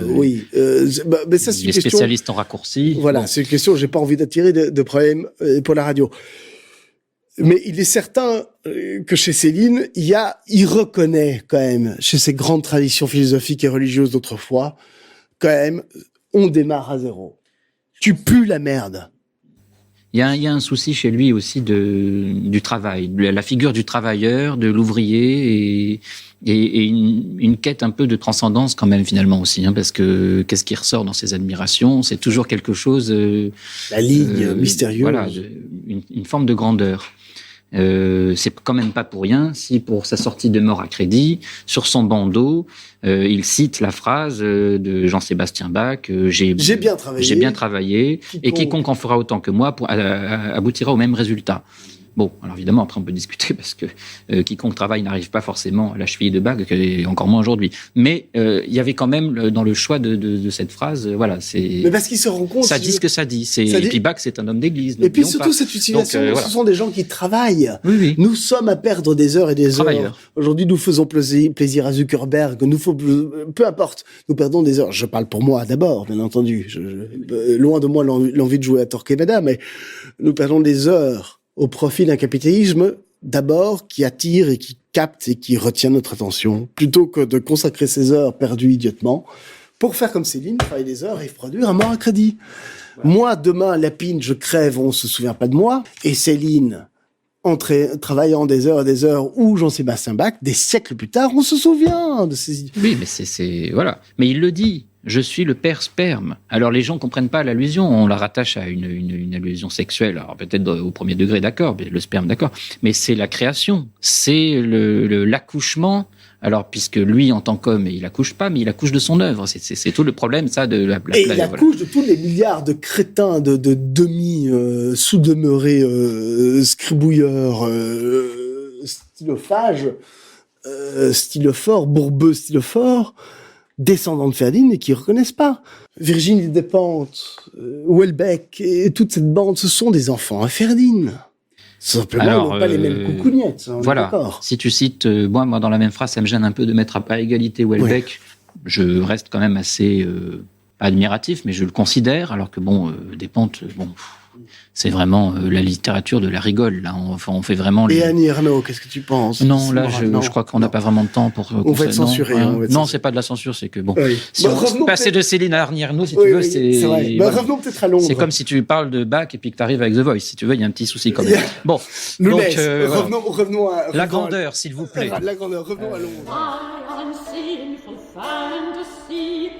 Mais ça, c'est les spécialistes en raccourcis. Voilà, c'est une question, j'ai pas envie d'attirer de problèmes pour la radio. Mais il est certain que chez Céline, il reconnaît quand même, chez ces grandes traditions philosophiques et religieuses d'autrefois, quand même, on démarre à zéro. Tu pues la merde. Il y a un souci chez lui aussi du travail, la figure du travailleur, de l'ouvrier et une quête un peu de transcendance quand même finalement aussi, parce que qu'est-ce qui ressort dans ses admirations? C'est toujours quelque chose... la ligne mystérieuse. Voilà, une forme de grandeur. C'est quand même pas pour rien si pour sa sortie de Mort à crédit, sur son bandeau, il cite la phrase de Jean-Sébastien Bach, j'ai bien travaillé, et quiconque en fera autant que moi aboutira au même résultat. Bon, alors évidemment, après on peut discuter parce que quiconque travaille n'arrive pas forcément à la cheville de Bach, et encore moins aujourd'hui. Mais il y avait quand même dans le choix de cette phrase, voilà, c'est. Mais parce qu'il se rend compte. Ça dit ce que ça dit. Et puis Bach, c'est un homme d'église. Et puis surtout cette utilisation, ce sont des gens qui travaillent. Oui. Nous sommes à perdre des heures et des heures. Aujourd'hui, nous faisons plaisir à Zuckerberg. Peu importe, nous perdons des heures. Je parle pour moi d'abord, bien entendu. Loin de moi l'envie de jouer à Torquemada, mais nous perdons des heures au profit d'un capitalisme, d'abord, qui attire et qui capte et qui retient notre attention, plutôt que de consacrer ces heures perdues idiotement, pour faire comme Céline, travailler des heures et produire un Mort à crédit. Ouais. Moi, demain, Lapine, je crève, on se souvient pas de moi, et Céline, travaillant des heures, ou Jean-Sébastien Bach, des siècles plus tard, on se souvient de ces idées. Oui, mais voilà. Mais il le dit. Je suis le père sperme. Alors les gens comprennent pas l'allusion, on la rattache à une allusion sexuelle. Alors peut-être au premier degré, d'accord, le sperme, d'accord. Mais c'est la création, c'est l'accouchement. Alors puisque lui, en tant qu'homme, il accouche pas, mais il accouche de son œuvre. C'est tout le problème, ça, de la. Et il accouche de tous les milliards de crétins, de demi sous-demeurés scribouilleurs, stylophages, stylophores, bourbeux stylophores, descendants de Ferdinand et qui reconnaissent pas. Virginie Despentes, Houellebecq et toute cette bande, ce sont des enfants à Ferdinand. Simplement, ils n'ont pas les mêmes coucougnettes. Voilà. Si tu cites, moi, dans la même phrase, ça me gêne un peu de mettre à égalité Houellebecq. Oui. Je reste quand même assez pas admiratif, mais je le considère, alors que Despentes, C'est vraiment la littérature de la rigole. Là, on fait vraiment. Et Annie Ernaux, qu'est-ce que tu penses? Non, là, je crois qu'on n'a pas vraiment de temps pour. On va être censuré. Non, c'est pas de la censure, c'est que bon. Oui. Si on passer de Céline à Annie Ernaux, si tu veux, c'est. Vrai. Voilà. Revenons peut-être à Londres. C'est comme si tu parles de Bach et puis que tu arrives avec The Voice. Si tu veux, il y a un petit souci quand même. Bon. Lounès, donc, revenons à la grandeur, s'il vous plaît. La grandeur. Revenons à Londres. I am sinful fantasy,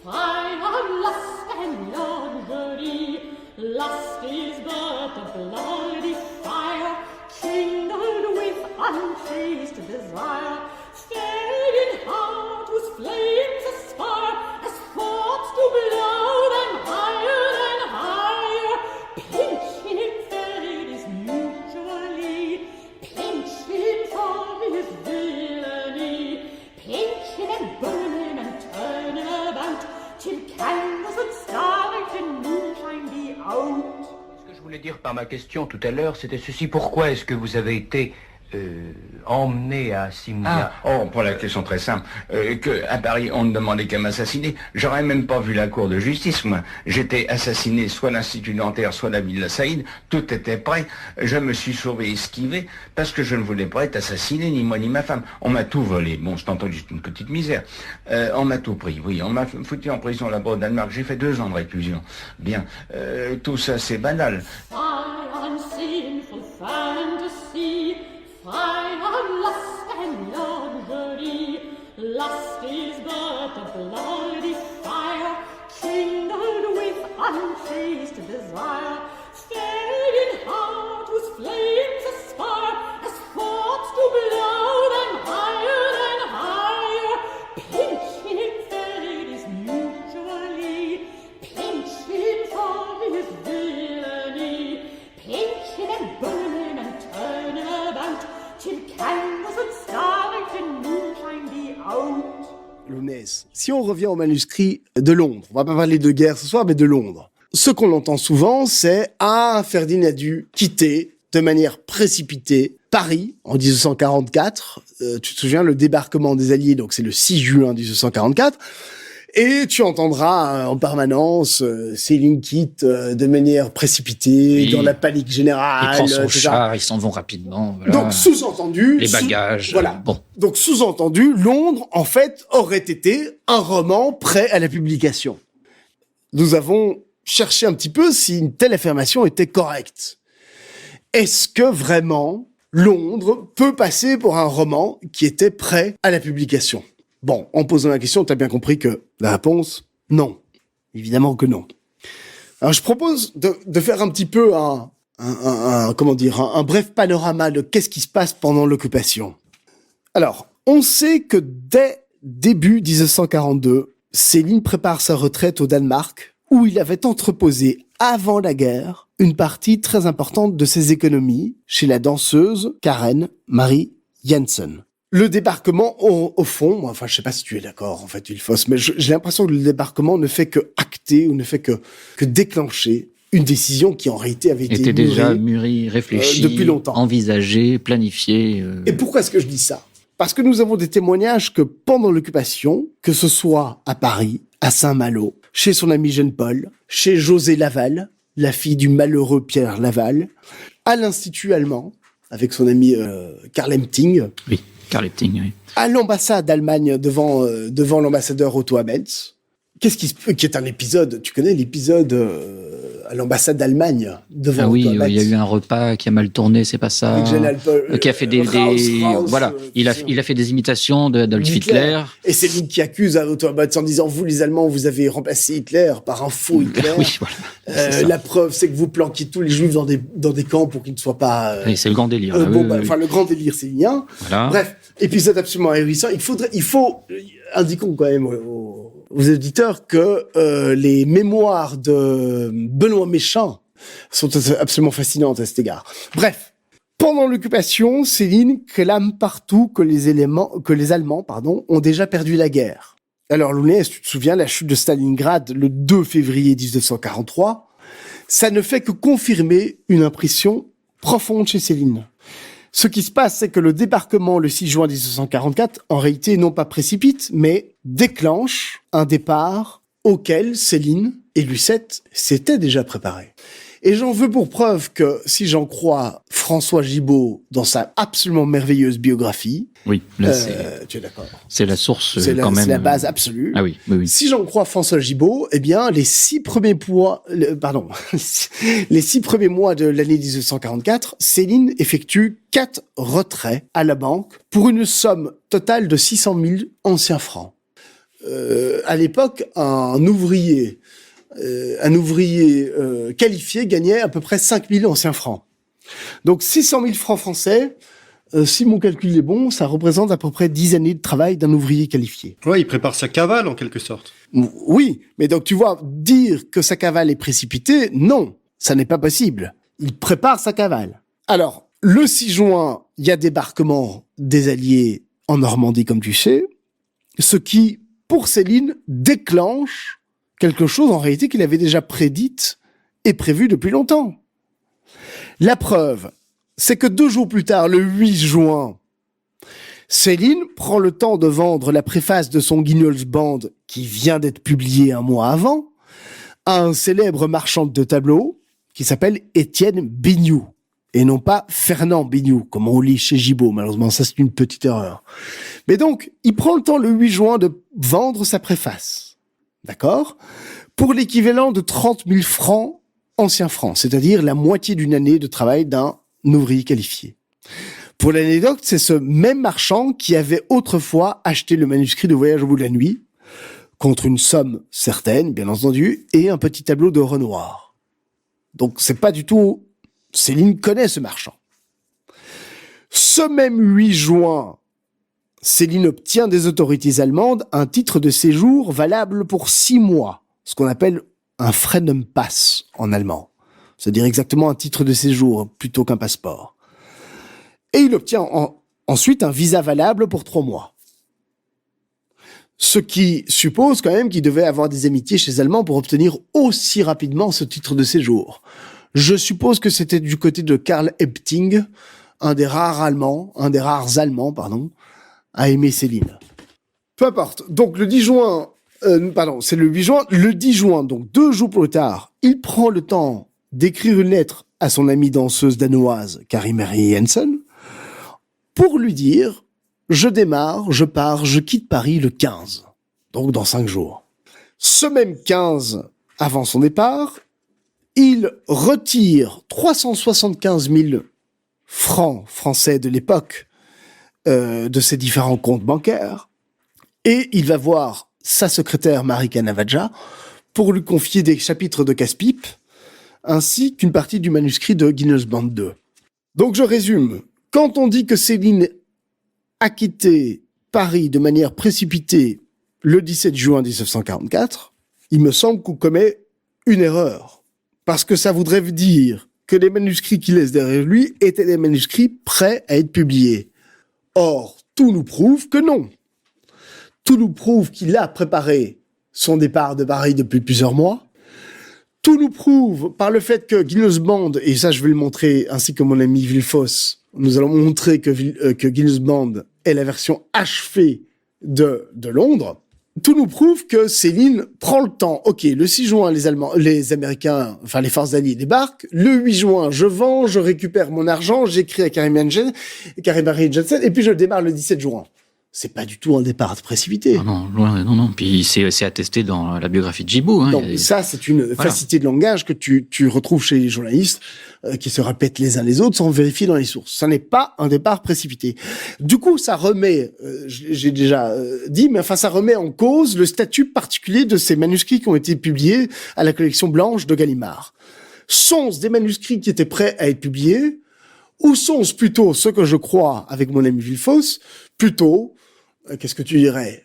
I am lust and luxury. Lust is but a bloody fire, kindled with unchaste desire. Stay in heart whose flames aspire, as thoughts to blow them higher and higher. Pinch him fades mutually, pinch him for his villainy. Pinch him and burn him and turn him about, till candles and starlight and moonshine be out. Ce que je voulais dire par ma question tout à l'heure, c'était ceci. Pourquoi est-ce que vous avez été emmené à Simia? Pour la question très simple. Que à Paris, on ne demandait qu'à m'assassiner. J'aurais même pas vu la cour de justice, moi. J'étais assassiné soit à l'Institut Nanterre, soit à la Villa Saïd. Tout était prêt. Je me suis sauvé, esquivé, parce que je ne voulais pas être assassiné, ni moi ni ma femme. On m'a tout volé. Bon, c'est entendu, juste une petite misère. On m'a tout pris, oui. On m'a foutu en prison là-bas au Danemark. J'ai fait 2 ans de réclusion. Bien. Tout ça, c'est banal. I am sinful fantasy, I am lust and luxury. Lust is but a bloody fire, kindled with unchaste desire. Stay in heart whose flames aspire, as thoughts to blow them higher and higher. Pinch him fades mutually, pinch him for his villainy. Pinch him and burn him and turn him about, till candles and starlight and moonshine be out. Lounès. Si on revient au manuscrit de Londres, on va pas parler de guerre ce soir, mais de Londres. Ce qu'on entend souvent, c'est « Ah, Ferdinand a dû quitter de manière précipitée Paris en 1844. Tu te souviens, le débarquement des Alliés, donc c'est le 6 juin 1844. Et tu entendras en permanence Céline quitte de manière précipitée, dans la panique générale. Il prend son char, ils s'en vont rapidement. Voilà. Donc sous-entendu... Les bagages. Voilà. Bon. Donc sous-entendu, Londres, en fait, aurait été un roman prêt à la publication. Nous avons cherché un petit peu si une telle affirmation était correcte. Est-ce que vraiment Londres peut passer pour un roman qui était prêt à la publication? Bon, en posant la question, tu as bien compris que la réponse, non. Évidemment que non. Alors, je propose de faire un petit peu un bref panorama de qu'est-ce qui se passe pendant l'occupation. Alors, on sait que dès début 1942, Céline prépare sa retraite au Danemark, où il avait entreposé, avant la guerre, une partie très importante de ses économies chez la danseuse Karen Marie Jensen. Le débarquement, au fond, enfin, je sais pas si tu es d'accord, en fait, Villefausse, mais j'ai l'impression que le débarquement ne fait que acter ou ne fait que déclencher une décision qui, en réalité, avait été déjà mûrie, réfléchie, depuis longtemps, envisagée, planifiée. Et pourquoi est-ce que je dis ça? Parce que nous avons des témoignages que pendant l'occupation, que ce soit à Paris, à Saint-Malo, chez son ami Jean-Paul, chez José Laval, la fille du malheureux Pierre Laval, à l'Institut allemand, avec son ami Karl Lemting. Oui. Karl Lemting, oui. À l'ambassade d'Allemagne devant l'ambassadeur Otto Abels. Qui est un épisode, tu connais l'épisode à l'ambassade d'Allemagne devant Otto Abels. Il y a eu un repas qui a mal tourné, c'est pas ça. Avec General Paul, qui a fait voilà, il a fait des imitations d'Adolf Hitler. Et c'est lui qui accuse Otto Abels en disant vous les Allemands vous avez remplacé Hitler par un faux Hitler. Oui, voilà. La preuve c'est que vous planquiez tous les Juifs dans des camps pour qu'ils ne soient pas. C'est le grand délire. Le grand délire c'est lien. Voilà. Bref, épisode absolument ahurissant. Il faut indiquons quand même aux auditeurs que les mémoires de Benoît Méchain sont absolument fascinantes à cet égard. Bref, pendant l'occupation, Céline clame partout que les Allemands ont déjà perdu la guerre. Alors, Lounès, tu te souviens, la chute de Stalingrad le 2 février 1943, ça ne fait que confirmer une impression profonde chez Céline. Ce qui se passe, c'est que le débarquement le 6 juin 1944, en réalité, non pas précipite, mais déclenche un départ auquel Céline et Lucette s'étaient déjà préparés. Et j'en veux pour preuve que, si j'en crois François Gibault dans sa absolument merveilleuse biographie, Oui, là, tu es d'accord? c'est la source C'est quand même. la base absolue. Ah oui, oui, oui. Si j'en crois François Gibault, eh bien, les 6 premiers mois de l'année 1944, Céline effectue 4 retraits à la banque pour une somme totale de 600 000 anciens francs. À l'époque, un ouvrier qualifié gagnait à peu près 5 000 anciens francs. Donc 600 000 francs français, si mon calcul est bon, ça représente à peu près 10 années de travail d'un ouvrier qualifié. Ouais, il prépare sa cavale en quelque sorte. Oui, mais donc tu vois, dire que sa cavale est précipitée, non, ça n'est pas possible. Il prépare sa cavale. Alors, le 6 juin, il y a débarquement des Alliés en Normandie, comme tu sais, ce qui, pour Céline, déclenche quelque chose en réalité qu'il avait déjà prédite et prévu depuis longtemps. La preuve, c'est que 2 jours plus tard, le 8 juin, Céline prend le temps de vendre la préface de son Guignol's Band, qui vient d'être publiée un mois avant, à un célèbre marchand de tableaux qui s'appelle Étienne Bignoux, et non pas Fernand Bignoux, comme on lit chez Gibault. Malheureusement, ça c'est une petite erreur. Mais donc, il prend le temps le 8 juin de vendre sa préface, d'accord, pour l'équivalent de 30 000 francs anciens francs, c'est-à-dire la moitié d'une année de travail d'un ouvrier qualifié. Pour l'anecdote, c'est ce même marchand qui avait autrefois acheté le manuscrit de Voyage au bout de la nuit, contre une somme certaine, bien entendu, et un petit tableau de Renoir. Donc c'est pas du tout... Céline connaît ce marchand. Ce même 8 juin, Céline obtient des autorités allemandes un titre de séjour valable pour 6 mois, ce qu'on appelle un Fremdenpass en allemand. C'est-à-dire exactement un titre de séjour plutôt qu'un passeport. Et il obtient ensuite un visa valable pour 3 mois. Ce qui suppose quand même qu'il devait avoir des amitiés chez les Allemands pour obtenir aussi rapidement ce titre de séjour. Je suppose que c'était du côté de Karl Epting, un des rares Allemands, à aimer Céline. Peu importe. Donc le 10 juin, c'est le 8 juin. Le 10 juin, donc 2 jours plus tard, il prend le temps d'écrire une lettre à son amie danseuse danoise, Carrie Marie Jensen, pour lui dire « Je démarre, je pars, je quitte Paris le 15 », donc dans 5 jours. Ce même 15, avant son départ, il retire 375 000 francs français de l'époque de ses différents comptes bancaires et il va voir sa secrétaire Marie Canavaggia pour lui confier des chapitres de casse-pipe ainsi qu'une partie du manuscrit de Guinness Band 2. Donc je résume. Quand on dit que Céline a quitté Paris de manière précipitée le 17 juin 1944, il me semble qu'on commet une erreur. Parce que ça voudrait dire que les manuscrits qu'il laisse derrière lui étaient des manuscrits prêts à être publiés. Or, tout nous prouve que non. Tout nous prouve qu'il a préparé son départ de Paris depuis plusieurs mois. Tout nous prouve par le fait que Guinness Band, et ça je vais le montrer, ainsi que mon ami Villefos, nous allons montrer que Guinness Band est la version achevée de Londres. Tout nous prouve que Céline prend le temps. Ok, le 6 juin, les Américains, enfin les forces alliées débarquent. Le 8 juin, je vends, je récupère mon argent, j'écris à Carrie Marie Jensen, et puis je démarre le 17 juin. C'est pas du tout un départ précipité. Ah non. Puis c'est attesté dans la biographie de Gibault. Hein. Donc ça, c'est une facilité de langage que tu retrouves chez les journalistes qui se répètent les uns les autres sans vérifier dans les sources. Ça n'est pas un départ précipité. Du coup, ça remet, j'ai déjà dit, mais enfin, ça remet en cause le statut particulier de ces manuscrits qui ont été publiés à la collection blanche de Gallimard. Sont-ce des manuscrits qui étaient prêts à être publiés ou sont-ce plutôt ce que je crois, avec mon ami Villefos, plutôt... Qu'est-ce que tu dirais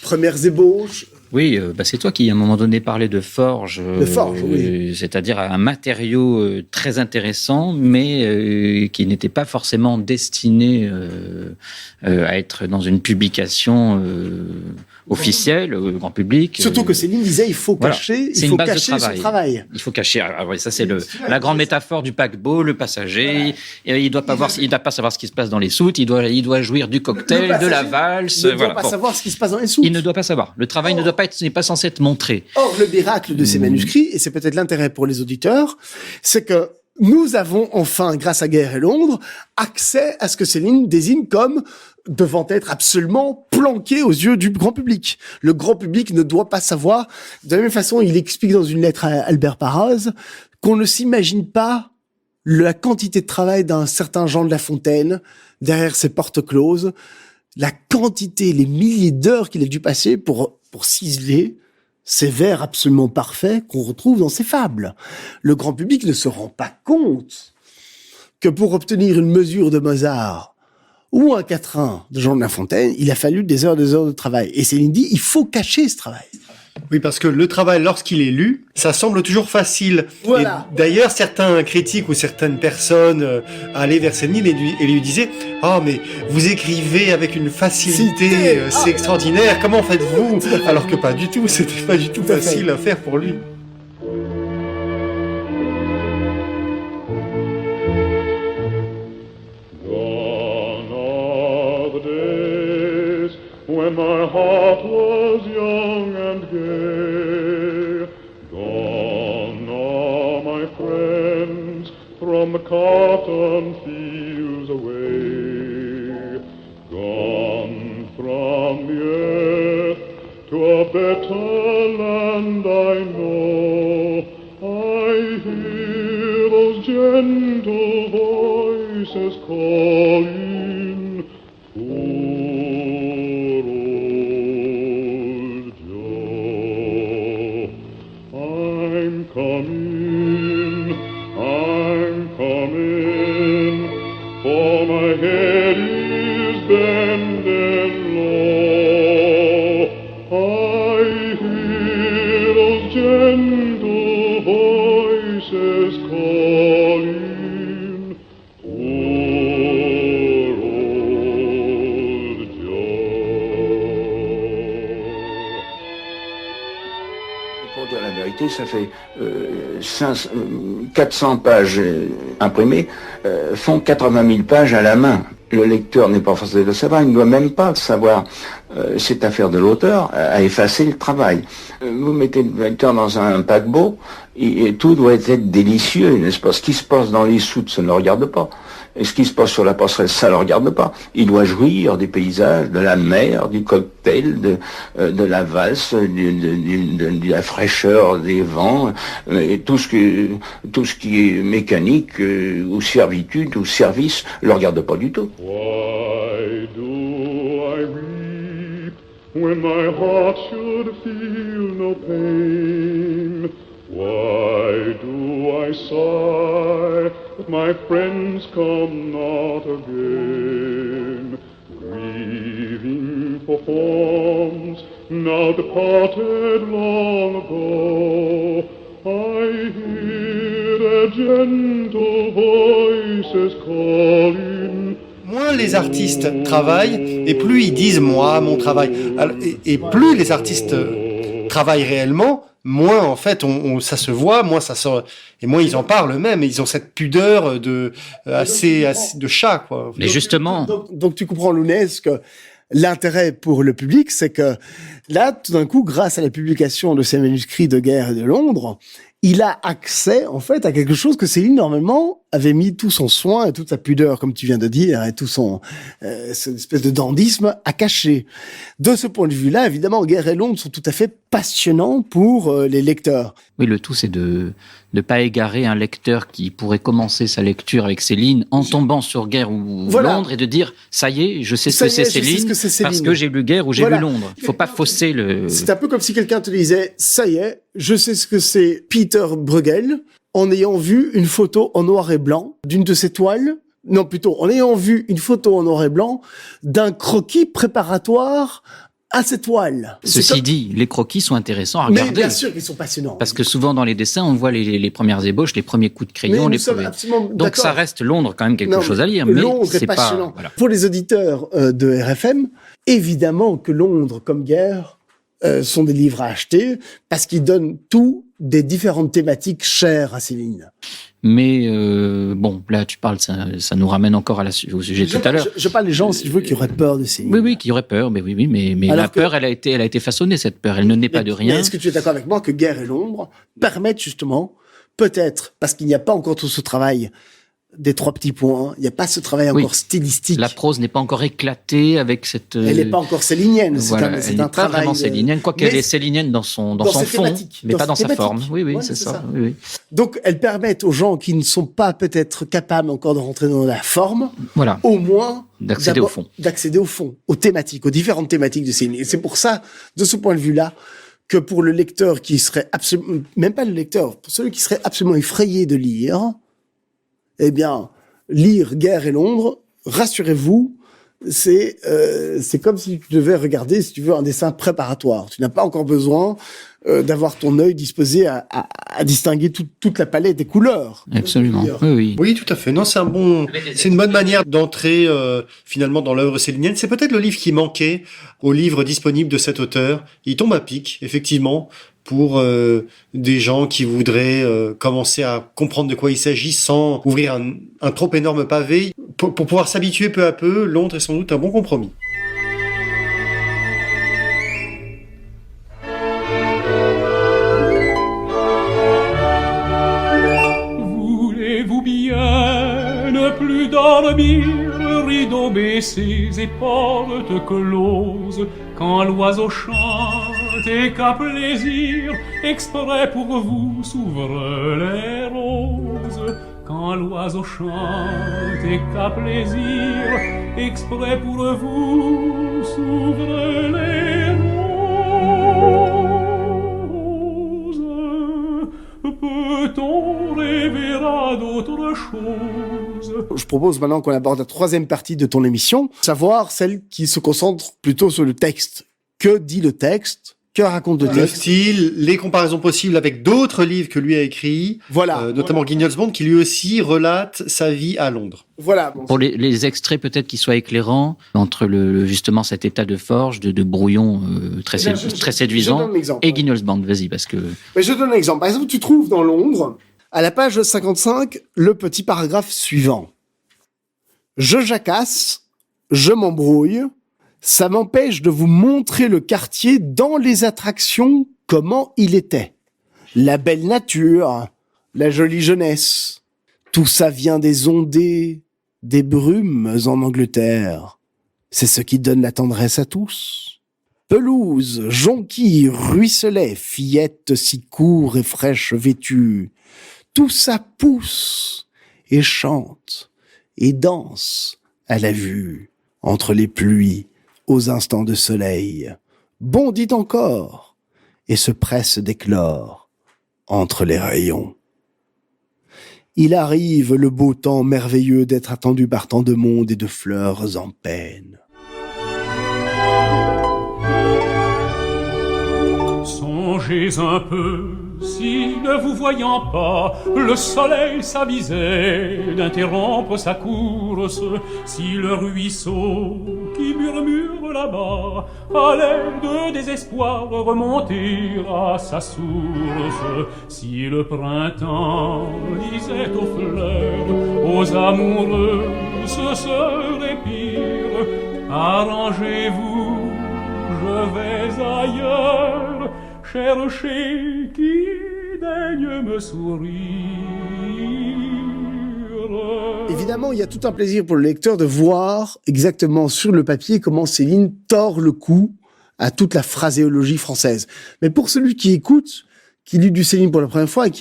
premières ébauches? Oui, c'est toi qui, à un moment donné, parlais de forge. Oui. C'est-à-dire un matériau très intéressant, mais qui n'était pas forcément destiné à être dans une publication officiel, grand public. Surtout que Céline disait, il faut Voilà. cacher, C'est il une faut base de cacher son travail. Il faut cacher. Ah oui, ça c'est la grande métaphore du paquebot, le passager. Il doit pas savoir ce qui se passe dans les soutes. Il doit jouir du cocktail, de la valse. Il ne doit Voilà. pas Bon. savoir ce qui se passe dans les soutes. Il ne doit pas savoir. Le travail n'est pas censé être montré. Or, le miracle de ces manuscrits, et c'est peut-être l'intérêt pour les auditeurs, c'est que nous avons enfin, grâce à Guerre et Londres, accès à ce que Céline désigne comme devant être absolument planqué aux yeux du grand public. Le grand public ne doit pas savoir. De la même façon, il explique dans une lettre à Albert Parraz qu'on ne s'imagine pas la quantité de travail d'un certain Jean de La Fontaine derrière ses portes closes, la quantité, les milliers d'heures qu'il a dû passer pour ciseler ces vers absolument parfaits qu'on retrouve dans ces fables. Le grand public ne se rend pas compte que pour obtenir une mesure de Mozart ou un quatrain de Jean de La Fontaine, il a fallu des heures de travail. Et Céline dit, il faut cacher ce travail. Oui, parce que le travail, lorsqu'il est lu, ça semble toujours facile. Voilà. Et d'ailleurs, certains critiques ou certaines personnes allaient vers Céline et lui disaient « Ah, mais vous écrivez avec une facilité, c'est extraordinaire, comment faites-vous ?» Alors que pas du tout, c'était pas du tout facile à faire pour lui. When my heart was young and gay, gone are my friends from the cotton fields away, gone from the earth to a better land I know. I hear those gentle voices calling, I'm coming, for my head is bending low. I hear those gentle voices calling, poor old Joe. Pour dire la vérité, ça fait 400 pages imprimées, font 80 000 pages à la main. Le lecteur n'est pas forcé de le savoir, il ne doit même pas savoir cette affaire de l'auteur à effacer le travail. Vous mettez le lecteur dans un paquebot et tout doit être délicieux, n'est-ce pas? Ce qui se passe dans les soutes, ça ne le regarde pas. Et ce qui se passe sur la passerelle, ça ne le regarde pas. Il doit jouir des paysages, de la mer, du cocktail, de la valse, de la fraîcheur des vents, et tout ce qui est mécanique, ou servitude, ou service, ne le regarde pas du tout. Why do I weep when my heart should feel no pain? Why do I sigh that my friends come not again? Grieving for forms now departed long ago, I hear their gentle voices calling. Moins les artistes travaillent, et plus ils disent « moi, mon travail ». Et plus les artistes travaillent réellement, moins en fait ça se voit, moins ça sort, et moins ils en parlent eux-mêmes, et ils ont cette pudeur assez de chat, quoi. Mais justement. Donc tu comprends, Lounès, que l'intérêt pour le public, c'est que là, tout d'un coup, grâce à la publication de ces manuscrits de Guerre et de Londres, il a accès, en fait, à quelque chose que Céline, normalement, avait mis tout son soin et toute sa pudeur, comme tu viens de dire, et tout cette espèce de dandysme à cacher. De ce point de vue-là, évidemment, Guerre et Londres sont tout à fait passionnants pour les lecteurs. Oui, le tout, c'est de ne pas égarer un lecteur qui pourrait commencer sa lecture avec Céline en tombant sur Guerre ou Londres et de dire « ça y est, je sais ce que c'est Céline, parce que j'ai lu Guerre ou j'ai lu Londres ». Il ne faut pas fausser le... C'est un peu comme si quelqu'un te disait « ça y est, je sais ce que c'est Peter Bruegel », en ayant vu une photo en noir et blanc d'une de ses toiles, non plutôt, en ayant vu une photo en noir et blanc d'un croquis préparatoire à cette toile. Ceci dit, les croquis sont intéressants à regarder. Mais bien sûr qu'ils sont passionnants. Parce que souvent dans les dessins, on voit les premières ébauches, les premiers coups de crayon. Donc ça reste Londres quand même quelque chose à lire. Mais Londres c'est est passionnant. Pas, voilà. Pour les auditeurs de RFM, évidemment que Londres comme Guerre sont des livres à acheter parce qu'ils donnent tout des différentes thématiques chères à Céline. Mais bon, là tu parles, ça nous ramène encore au sujet de tout à l'heure. Je parle des gens, si tu veux, qui auraient peur de Céline. Oui, qui auraient peur, mais la peur, elle a été façonnée, cette peur. Elle ne naît pas de rien. Mais est-ce que tu es d'accord avec moi que Guerre et l'ombre permettent justement, peut-être, parce qu'il n'y a pas encore tout ce travail des 3 petits points, il n'y a pas ce travail encore stylistique. La prose n'est pas encore éclatée avec cette... Elle n'est pas encore célinienne. Voilà, c'est elle un n'est pas travail vraiment célinienne, quoiqu'elle est célinienne dans son fond, mais pas dans sa forme. Oui, c'est ça. Oui. Donc, elles permettent aux gens qui ne sont pas peut-être capables encore de rentrer dans la forme, au moins d'accéder au fond. D'accéder au fond, aux thématiques, aux différentes thématiques de Céline. Et c'est pour ça, de ce point de vue-là, que pour le lecteur qui serait absolument, même pas le lecteur, pour celui qui serait absolument effrayé de lire, eh bien, lire Guerre et l'ombre, rassurez-vous, c'est comme si tu devais regarder, si tu veux, un dessin préparatoire. Tu n'as pas encore besoin d'avoir ton œil disposé à distinguer toute la palette des couleurs. Absolument. Oui, tout à fait. Non, c'est une bonne manière d'entrer finalement dans l'œuvre célinienne. C'est peut-être le livre qui manquait au livre disponible de cet auteur. Il tombe à pic, effectivement, pour des gens qui voudraient commencer à comprendre de quoi il s'agit sans ouvrir un trop énorme pavé. Pour pouvoir s'habituer peu à peu, Londres est sans doute un bon compromis. Voulez-vous bien ne plus dormir, rideaux baissés et portes closes, quand l'oiseau chante et qu'à plaisir, exprès pour vous s'ouvrent les roses. Quand l'oiseau chante et qu'à plaisir, exprès pour vous s'ouvrent les roses. Peut-on rêver à d'autres choses? Je propose maintenant qu'on aborde la 3e partie de ton émission, savoir celle qui se concentre plutôt sur le texte. Que dit le texte? Que raconte le texte? Le style, les comparaisons possibles avec d'autres livres que lui a écrits, notamment Guignol Bond, qui lui aussi relate sa vie à Londres. Voilà. Pour les extraits peut-être qui soient éclairants entre justement cet état de forge, de brouillon très séduisant, et Guignol Band. Vas-y, parce que... Mais je donne un exemple. Par exemple, tu trouves dans Londres, à la page 55, le petit paragraphe suivant. Je jacasse, je m'embrouille, ça m'empêche de vous montrer le quartier dans les attractions, comment il était. La belle nature, la jolie jeunesse. Tout ça vient des ondées, des brumes en Angleterre. C'est ce qui donne la tendresse à tous. Pelouse, jonquille, ruisselet, fillettes si court et fraîches vêtues. Tout ça pousse et chante et danse à la vue entre les pluies aux instants de soleil, bondit encore et se presse d'éclore entre les rayons. Il arrive le beau temps merveilleux d'être attendu par tant de monde et de fleurs en peine. Songez un peu, si ne vous voyant pas, le soleil s'avisait d'interrompre sa course, si le ruisseau qui murmure là-bas allait de désespoir remonter à sa source, si le printemps disait aux fleurs, aux amoureux, ce serait pire, arrangez-vous, je vais ailleurs, chercher qui daigne me sourire. Évidemment, il y a tout un plaisir pour le lecteur de voir exactement sur le papier comment Céline tord le cou à toute la phraséologie française. Mais pour celui qui écoute, qui lit du Céline pour la première fois et qui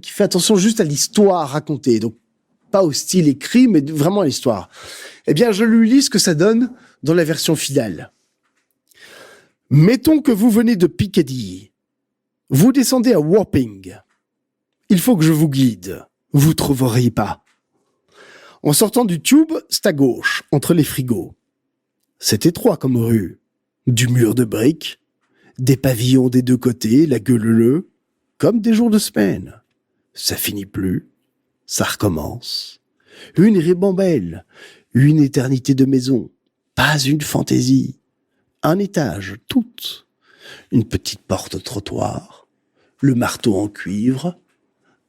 fait attention juste à l'histoire racontée, donc pas au style écrit, mais vraiment à l'histoire, eh bien, je lui lis ce que ça donne dans la version finale. Mettons que vous venez de Piccadilly. Vous descendez à Wapping. Il faut que je vous guide. Vous trouverez pas. En sortant du tube, c'est à gauche, entre les frigos. C'est étroit comme rue. Du mur de briques. Des pavillons des deux côtés, la gueule leu, comme des jours de semaine. Ça finit plus. Ça recommence. Une ribambelle. Une éternité de maison. Pas une fantaisie. Un étage, toute. une petite porte de trottoir, le marteau en cuivre,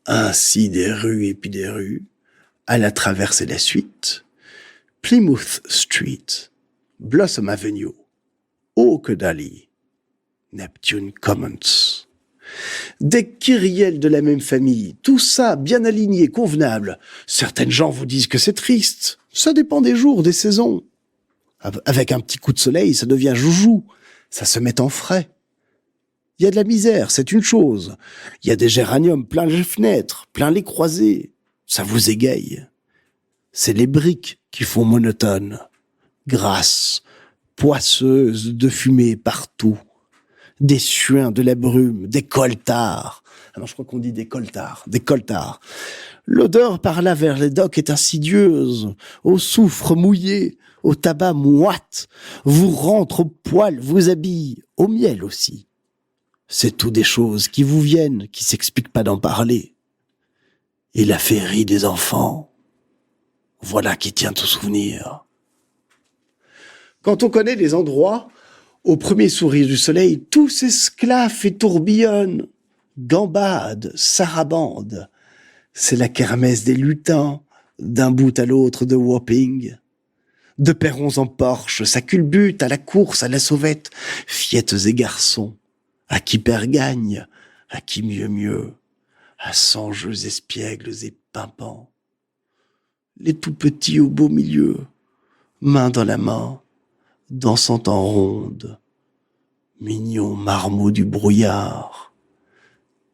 ainsi des rues et puis des rues, à la traverse et la suite, Plymouth Street, Blossom Avenue, Oak Alley, Neptune Commons. Des kyrielles de la même famille, tout ça bien aligné, convenable. Certaines gens vous disent que c'est triste. Ça dépend des jours, des saisons. Avec un petit coup de soleil, ça devient joujou. Ça se met en frais. Il y a de la misère, c'est une chose. Il y a des géraniums plein les fenêtres, plein les croisées. Ça vous égaye. C'est les briques qui font monotone. Grasses, poisseuses de fumée partout. Des suins, de la brume, des coltards. Alors je crois qu'on dit des coltards. L'odeur par là vers les docks est insidieuse, au soufre mouillé, au tabac moite, vous rentre au poil, vous habille, au miel aussi. C'est tout des choses qui vous viennent, qui s'expliquent pas d'en parler. Et la féerie des enfants, voilà qui tient au souvenir. Quand on connaît les endroits, au premier sourire du soleil, tout s'esclaffe et tourbillonne. Gambade, sarabande, c'est la kermesse des lutins, d'un bout à l'autre de Wapping. De perrons en Porsche, ça culbute à la course, à la sauvette, fillettes et garçons, à qui perd gagne, à qui mieux, à sangeux espiègles et pimpants. Les tout petits au beau milieu, main dans la main, dansant en ronde, mignons marmots du brouillard,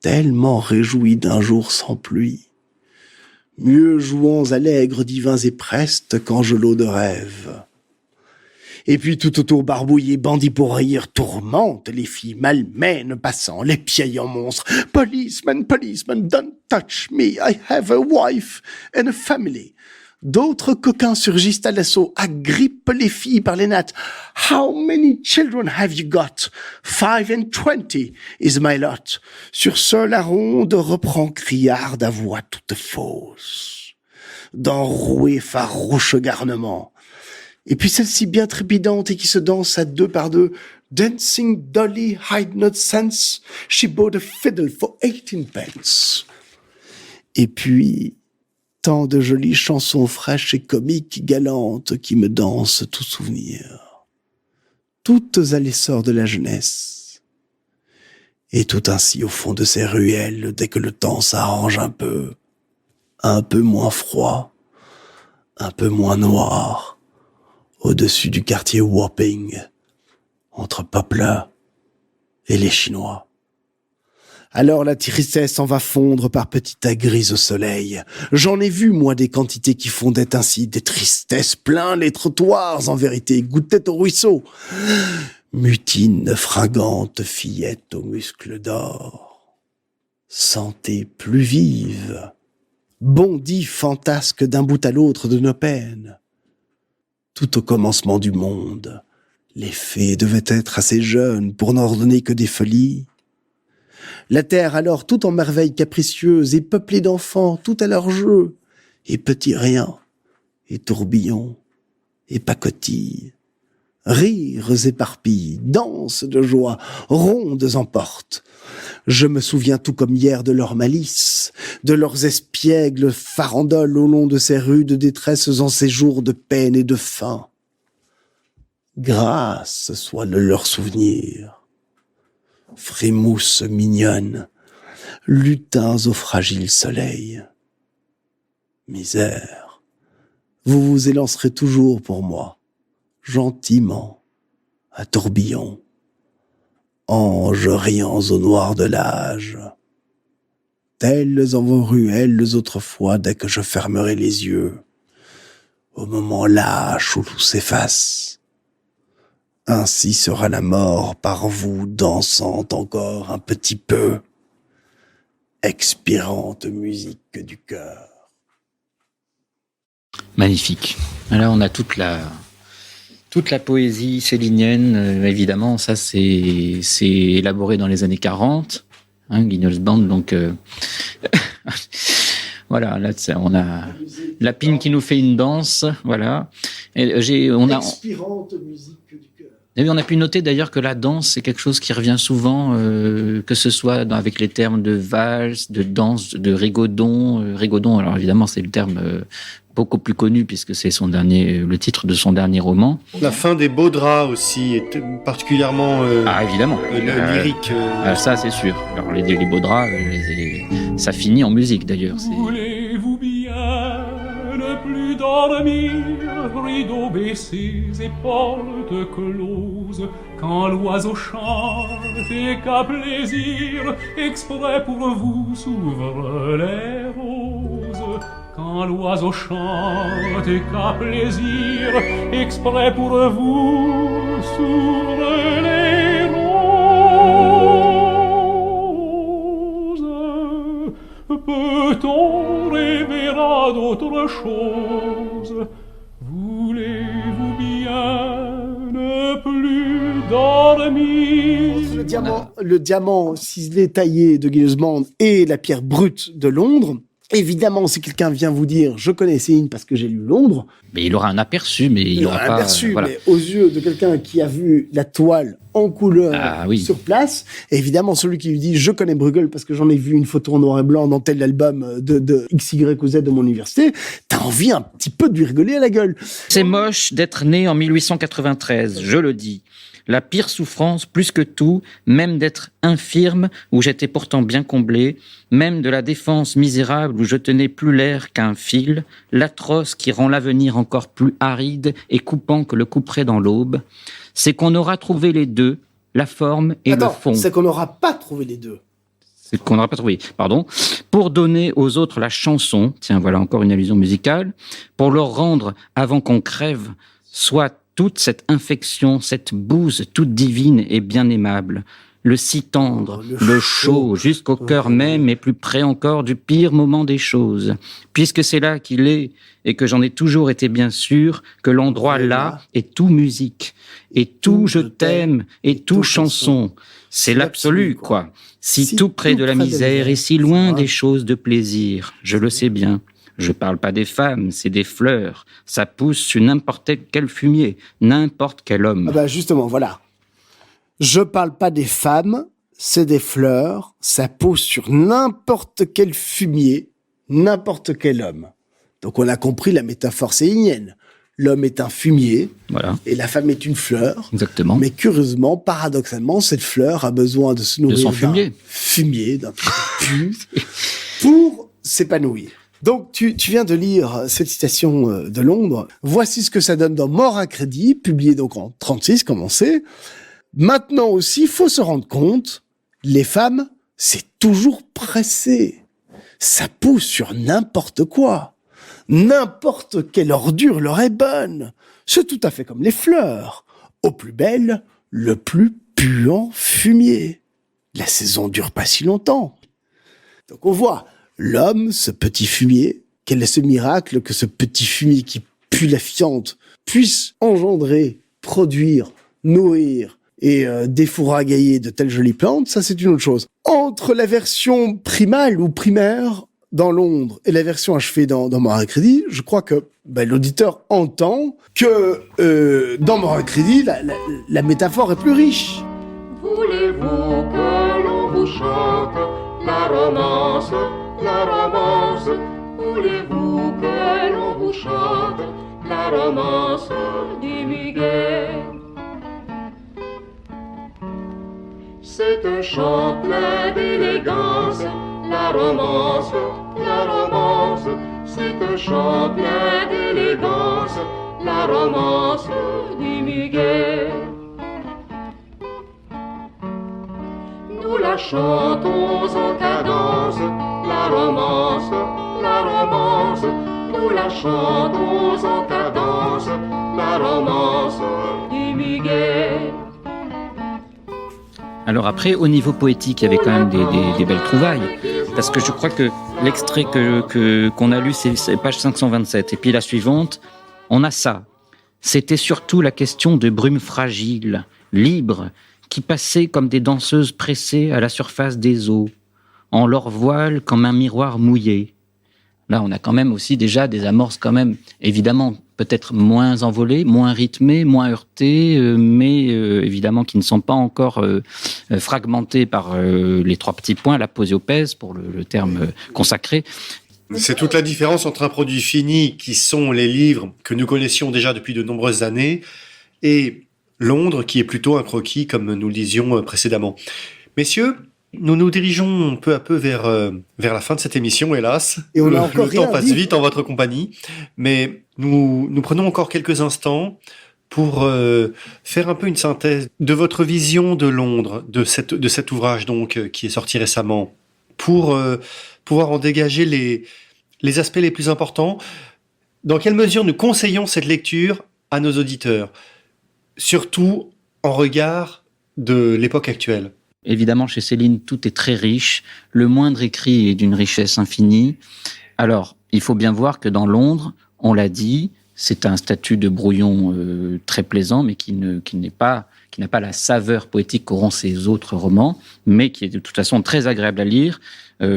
tellement réjouis d'un jour sans pluie, mieux jouants allègres divins et prestes qu'angelots de rêve. Et puis tout autour barbouillés, bandits pour rire, tourmentent les filles malmènes passant, les piaillant monstres. Policeman, don't touch me, I have a wife and a family. D'autres coquins surgissent à l'assaut, agrippent les filles par les nattes. How many children have you got? 25 is my lot. Sur ce, la ronde reprend criarde à voix toute fausse, d'enroué farouche garnement. Et puis celle-ci bien trépidante et qui se danse à deux par deux. Dancing Dolly hide not sense, she bought a fiddle for 18 pence. Et puis tant de jolies chansons fraîches et comiques, galantes, qui me dansent tout souvenir. Toutes à l'essor de la jeunesse. Et tout ainsi au fond de ces ruelles, dès que le temps s'arrange un peu moins froid, un peu moins noir, au-dessus du quartier Wapping, entre Poplar et les Chinois. Alors la tristesse s'en va fondre par petites grises au soleil. J'en ai vu, moi, des quantités qui fondaient ainsi, des tristesses plein les trottoirs, en vérité, goûtaient au ruisseau. Mutines, fringantes fillettes aux muscles d'or. Santé plus vive. Bondis fantasques d'un bout à l'autre de nos peines. Tout au commencement du monde, les fées devaient être assez jeunes pour n'ordonner que des folies. La terre alors tout en merveilles capricieuses et peuplée d'enfants tout à leur jeu, et petits riens, et tourbillons, et pacotilles, rires éparpillés, danses de joie, rondes emportent. Je me souviens tout comme hier de leur malice, de leurs espiègles farandoles au long de ces rues de détresse en ces jours de peine et de faim. Grâce soit le leur souvenir. Frémousses mignonnes, lutins au fragile soleil. Misère, vous vous élancerez toujours pour moi, gentiment, à tourbillon, anges riants au noir de l'âge, tels en vos ruelles autrefois dès que je fermerai les yeux, au moment lâche où tout s'efface. Ainsi sera la mort par vous dansant encore un petit peu, expirante musique du cœur. Magnifique. Là, on a toute la poésie célinienne, évidemment. Ça, c'est élaboré dans les années 40, Guignol's Band. Donc, voilà, là, on a Lapine qui nous fait une danse. Voilà. Et on a expirante musique du cœur. Et on a pu noter d'ailleurs que la danse, c'est quelque chose qui revient souvent, que ce soit avec les termes de valse, de danse, de rigodon. Rigodon, alors évidemment, c'est le terme beaucoup plus connu puisque c'est le titre de son dernier roman. La fin des beaux draps aussi est particulièrement évidemment. Lyrique. Ça, c'est sûr. Alors les beaux draps, ça finit en musique d'ailleurs. Voulez-vous bien ne plus dormir, rideaux baissés et portes closes, quand l'oiseau chante et qu'à plaisir, exprès pour vous s'ouvrent les roses. Quand l'oiseau chante et qu'à plaisir, exprès pour vous s'ouvrent les roses. Peut-on rêver à d'autres choses? Voulez-vous bien ne plus dormir? Le diamant ciselé taillé de Guillemond et la pierre brute de Londres. Évidemment, si quelqu'un vient vous dire « je connais Céline parce que j'ai lu Londres », mais il aura un aperçu, mais il n'aura pas... aperçu, mais aux yeux de quelqu'un qui a vu la toile en couleur sur place, évidemment, celui qui lui dit « je connais Bruegel parce que j'en ai vu une photo en noir et blanc dans tel album de X, Y ou Z de mon université », t'as envie un petit peu de lui rigoler à la gueule. C'est moche d'être né en 1893, je le dis. La pire souffrance, plus que tout, même d'être infirme, où j'étais pourtant bien comblé, même de la défense misérable où je tenais plus l'air qu'un fil, l'atroce qui rend l'avenir encore plus aride et coupant que le couperait dans l'aube, c'est qu'on aura trouvé les deux, la forme et le fond. C'est qu'on n'aura pas trouvé les deux. C'est qu'on n'aura pas trouvé, pardon, pour donner aux autres la chanson, tiens, voilà encore une allusion musicale, pour leur rendre, avant qu'on crève, soit toute cette infection, cette bouse toute divine et bien aimable, le si tendre, le chaud, jusqu'au cœur même et plus près encore du pire moment des choses, puisque c'est là qu'il est et que j'en ai toujours été bien sûr que l'endroit là est tout musique, et tout je t'aime, et tout chanson, c'est l'absolu, quoi. Si tout près de la misère et si loin des choses de plaisir, je le sais bien. Je parle pas des femmes, c'est des fleurs. Ça pousse sur n'importe quel fumier, n'importe quel homme. Ah bah justement, voilà. Je parle pas des femmes, c'est des fleurs. Ça pousse sur n'importe quel fumier, n'importe quel homme. Donc on a compris la métaphore célinienne. L'homme est un fumier, et la femme est une fleur. Exactement. Mais curieusement, paradoxalement, cette fleur a besoin de se nourrir de son fumier. D'un pu, pour s'épanouir. Donc, tu viens de lire cette citation de Londres. Voici ce que ça donne dans Mort à crédit, publié donc en 36, comme on sait. Maintenant aussi, il faut se rendre compte, les femmes, c'est toujours pressé. Ça pousse sur n'importe quoi. N'importe quelle ordure leur est bonne. C'est tout à fait comme les fleurs. Au plus belle, le plus puant fumier. La saison dure pas si longtemps. Donc on voit... L'homme, ce petit fumier, quel est ce miracle que ce petit fumier qui pue la fiente puisse engendrer, produire, nourrir et défouragailler de telles jolies plantes, ça c'est une autre chose. Entre la version primale ou primaire dans Londres et la version achevée dans Mort à crédit, je crois que l'auditeur entend que dans Mort à crédit, la métaphore est plus riche. Voulez-vous que l'on vous chante la romance? La romance, voulez-vous que l'on vous chante la romance du muguet? C'est un chant plein d'élégance, la romance, c'est un chant plein d'élégance, la romance du muguet. Nous la chantons en cadence, la romance, nous la chantons en cadence, la romance du muguet. Alors après, au niveau poétique, il y avait quand même des belles trouvailles, parce que je crois que l'extrait qu'on a lu, c'est page 527, et puis la suivante, on a ça. C'était surtout la question de brumes fragiles, libres, qui passaient comme des danseuses pressées à la surface des eaux, en leur voile comme un miroir mouillé. Là, on a quand même aussi déjà des amorces quand même, évidemment, peut-être moins envolées, moins rythmées, moins heurtées, mais évidemment qui ne sont pas encore fragmentées par les 3 petits points, la posiopèse, pour le terme consacré. C'est toute la différence entre un produit fini, qui sont les livres que nous connaissions déjà depuis de nombreuses années, et Londres, qui est plutôt un croquis, comme nous le disions précédemment. Messieurs, nous nous dirigeons peu à peu vers la fin de cette émission, hélas. Et on a le encore rien temps passe dit. vite en votre compagnie, mais nous prenons encore quelques instants pour faire un peu une synthèse de votre vision de Londres, de cet ouvrage donc qui est sorti récemment, pour pouvoir en dégager les aspects les plus importants. Dans quelle mesure nous conseillons cette lecture à nos auditeurs, surtout en regard de l'époque actuelle? Évidemment, chez Céline, tout est très riche. Le moindre écrit est d'une richesse infinie. Alors, il faut bien voir que dans Londres, on l'a dit, c'est un statut de brouillon très plaisant, mais qui n'a pas la saveur poétique qu'auront ses autres romans, mais qui est de toute façon très agréable à lire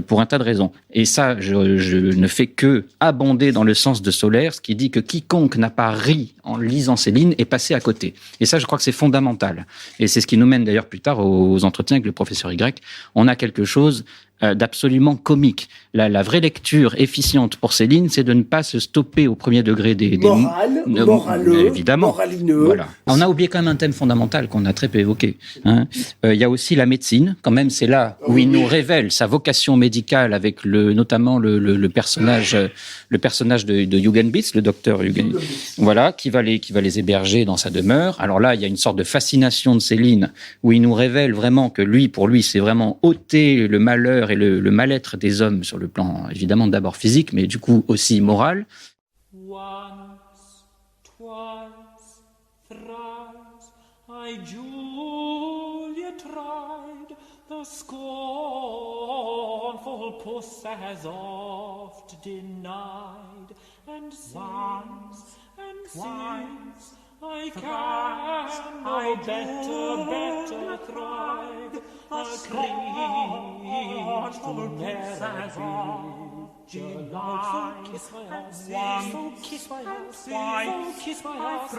pour un tas de raisons. Et ça, je ne fais que abonder dans le sens de Solers, qui dit que quiconque n'a pas ri en lisant Céline est passé à côté. Et ça, je crois que c'est fondamental. Et c'est ce qui nous mène d'ailleurs plus tard aux entretiens avec le professeur Y. On a quelque chose d'absolument comique. La vraie lecture efficiente pour Céline, c'est de ne pas se stopper au premier degré des moraleux, évidemment. moralineux. Voilà. On a oublié quand même un thème fondamental qu'on a très peu évoqué. Il y a aussi la médecine. Quand même, c'est là où il nous révèle sa vocation médicale avec notamment le personnage de Hugenbitz, le docteur Hugenbitz. Voilà, qui va les héberger dans sa demeure. Alors là, il y a une sorte de fascination de Céline où il nous révèle vraiment que pour lui, c'est vraiment ôter le malheur et le mal-être des hommes sur le plan, évidemment, d'abord physique, mais du coup aussi moral. Once, twice, thrice, I Julia tried, the scornful puss has oft denied, and since, I can no better thrive, a scornful puss has oft denied, so kiss my ass, so kiss my ass, so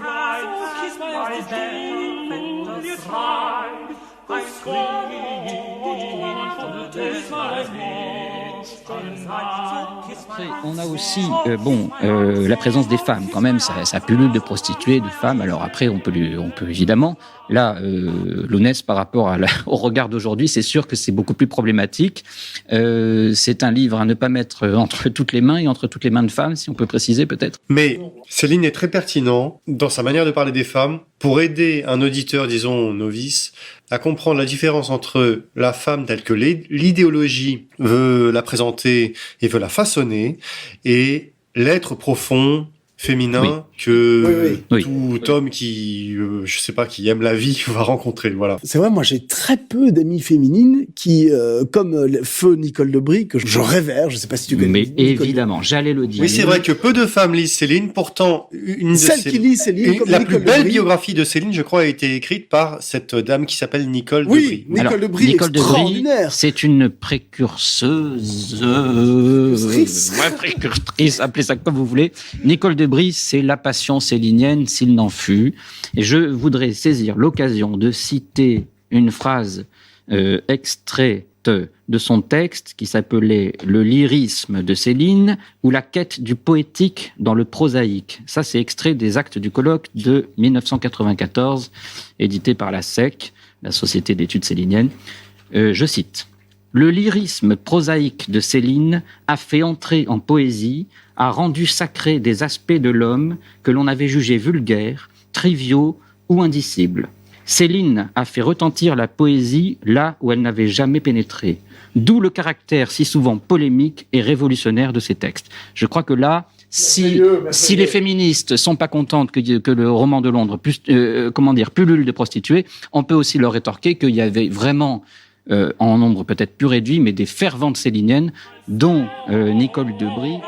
kiss my ass, Julia tried, the scornful puss has oft denied. Après, on a aussi la présence des femmes. Quand même, ça pullule de prostituées, de femmes. Alors après, on peut évidemment, là, Lounès, par rapport au regard d'aujourd'hui, c'est sûr que c'est beaucoup plus problématique. C'est un livre à ne pas mettre entre toutes les mains et entre toutes les mains de femmes, si on peut préciser peut-être. Mais Céline est très pertinent dans sa manière de parler des femmes pour aider un auditeur, disons novice, à comprendre la différence entre la femme telle que l'idéologie veut la présenter et veut la façonner, et l'être profond, féminin, que tout homme qui, qui aime la vie va rencontrer, voilà. C'est vrai, moi j'ai très peu d'amies féminines qui, comme feu Nicole Debris, que je révère, je sais pas si tu connais. Mais évidemment, j'allais le dire. Oui, c'est vrai que peu de femmes lisent Céline, pourtant qui lit Céline, comme la Nicole plus belle Debris. biographie de Céline, je crois, a été écrite par cette dame qui s'appelle Nicole Debris. Nicole Debris, Nicole Debris, extraordinaire. c'est une précurseuse, précurtrice, appelez ça comme vous voulez. Nicole Debris, c'est la passion célinienne s'il n'en fut. Et je voudrais saisir l'occasion de citer une phrase extraite de son texte qui s'appelait « Le lyrisme de Céline » ou « La quête du poétique dans le prosaïque ». Ça, c'est extrait des Actes du colloque de 1994, édité par la SEC, la Société d'études céliniennes. Je cite. « Le lyrisme prosaïque de Céline a fait entrer en poésie, a rendu sacré des aspects de l'homme que l'on avait jugés vulgaires, triviaux ou indicibles. Céline a fait retentir la poésie là où elle n'avait jamais pénétré. D'où le caractère si souvent polémique et révolutionnaire de ses textes. » Je crois que là, si les féministes sont pas contentes que le roman de Londres pullule de prostituées, on peut aussi leur rétorquer qu'il y avait vraiment en nombre peut-être plus réduit, mais des ferventes céliniennes, dont Nicole Debris.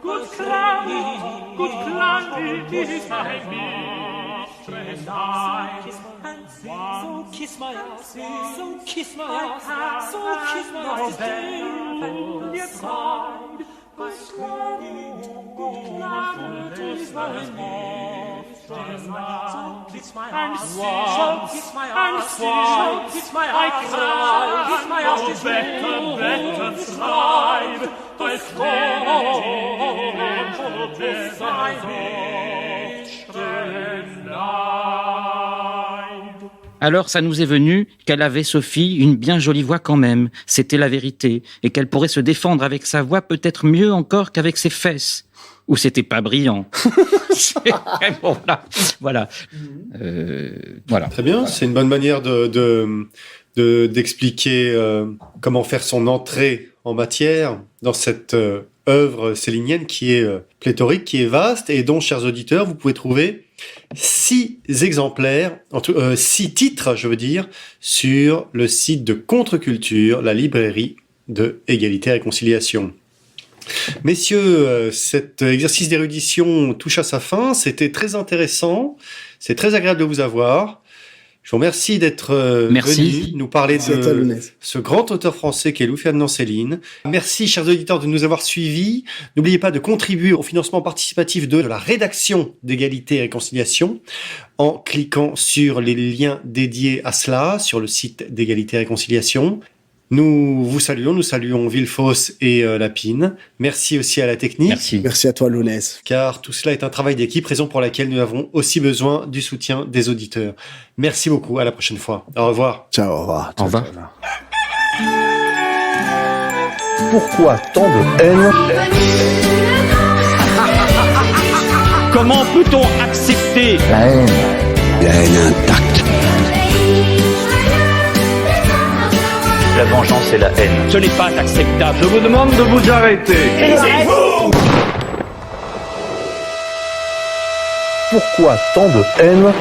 Good clown, it is my mistress I. So kiss my ass, so kiss my ass, so kiss my ass, and your side. Good clown, it is my mistress I. So kiss my ass, so kiss my ass, so kiss my ass, so kiss my ass, better slide. Alors ça nous est venu qu'elle avait, Sophie, une bien jolie voix quand même, c'était la vérité, et qu'elle pourrait se défendre avec sa voix peut-être mieux encore qu'avec ses fesses. Ou c'était pas brillant. Bon, voilà. Voilà. Très bien, c'est une bonne manière d'expliquer comment faire son entrée en matière dans cette œuvre célinienne qui est pléthorique, qui est vaste et dont, chers auditeurs, vous pouvez trouver 6 exemplaires, 6 titres, je veux dire, sur le site de Contre-Culture, la librairie de Égalité et Réconciliation. Messieurs, cet exercice d'érudition touche à sa fin. C'était très intéressant. C'est très agréable de vous avoir. Je vous remercie d'être venu nous parler de ce grand auteur français qui est Louis-Ferdinand Céline. Merci, chers auditeurs, de nous avoir suivis. N'oubliez pas de contribuer au financement participatif de la rédaction d'Égalité et Réconciliation en cliquant sur les liens dédiés à cela sur le site d'Égalité et Réconciliation. Nous vous saluons, Villefausse et Lapine. Merci aussi à la technique. Merci à toi, Lounès. Car tout cela est un travail d'équipe, raison pour laquelle nous avons aussi besoin du soutien des auditeurs. Merci beaucoup, à la prochaine fois. Au revoir. Ciao, au revoir. Au revoir. Pourquoi tant de haine? Comment peut-on accepter La haine intacte. La vengeance et la haine? Ce n'est pas acceptable. Je vous demande de vous arrêter. Taisez-vous! Pourquoi tant de haine?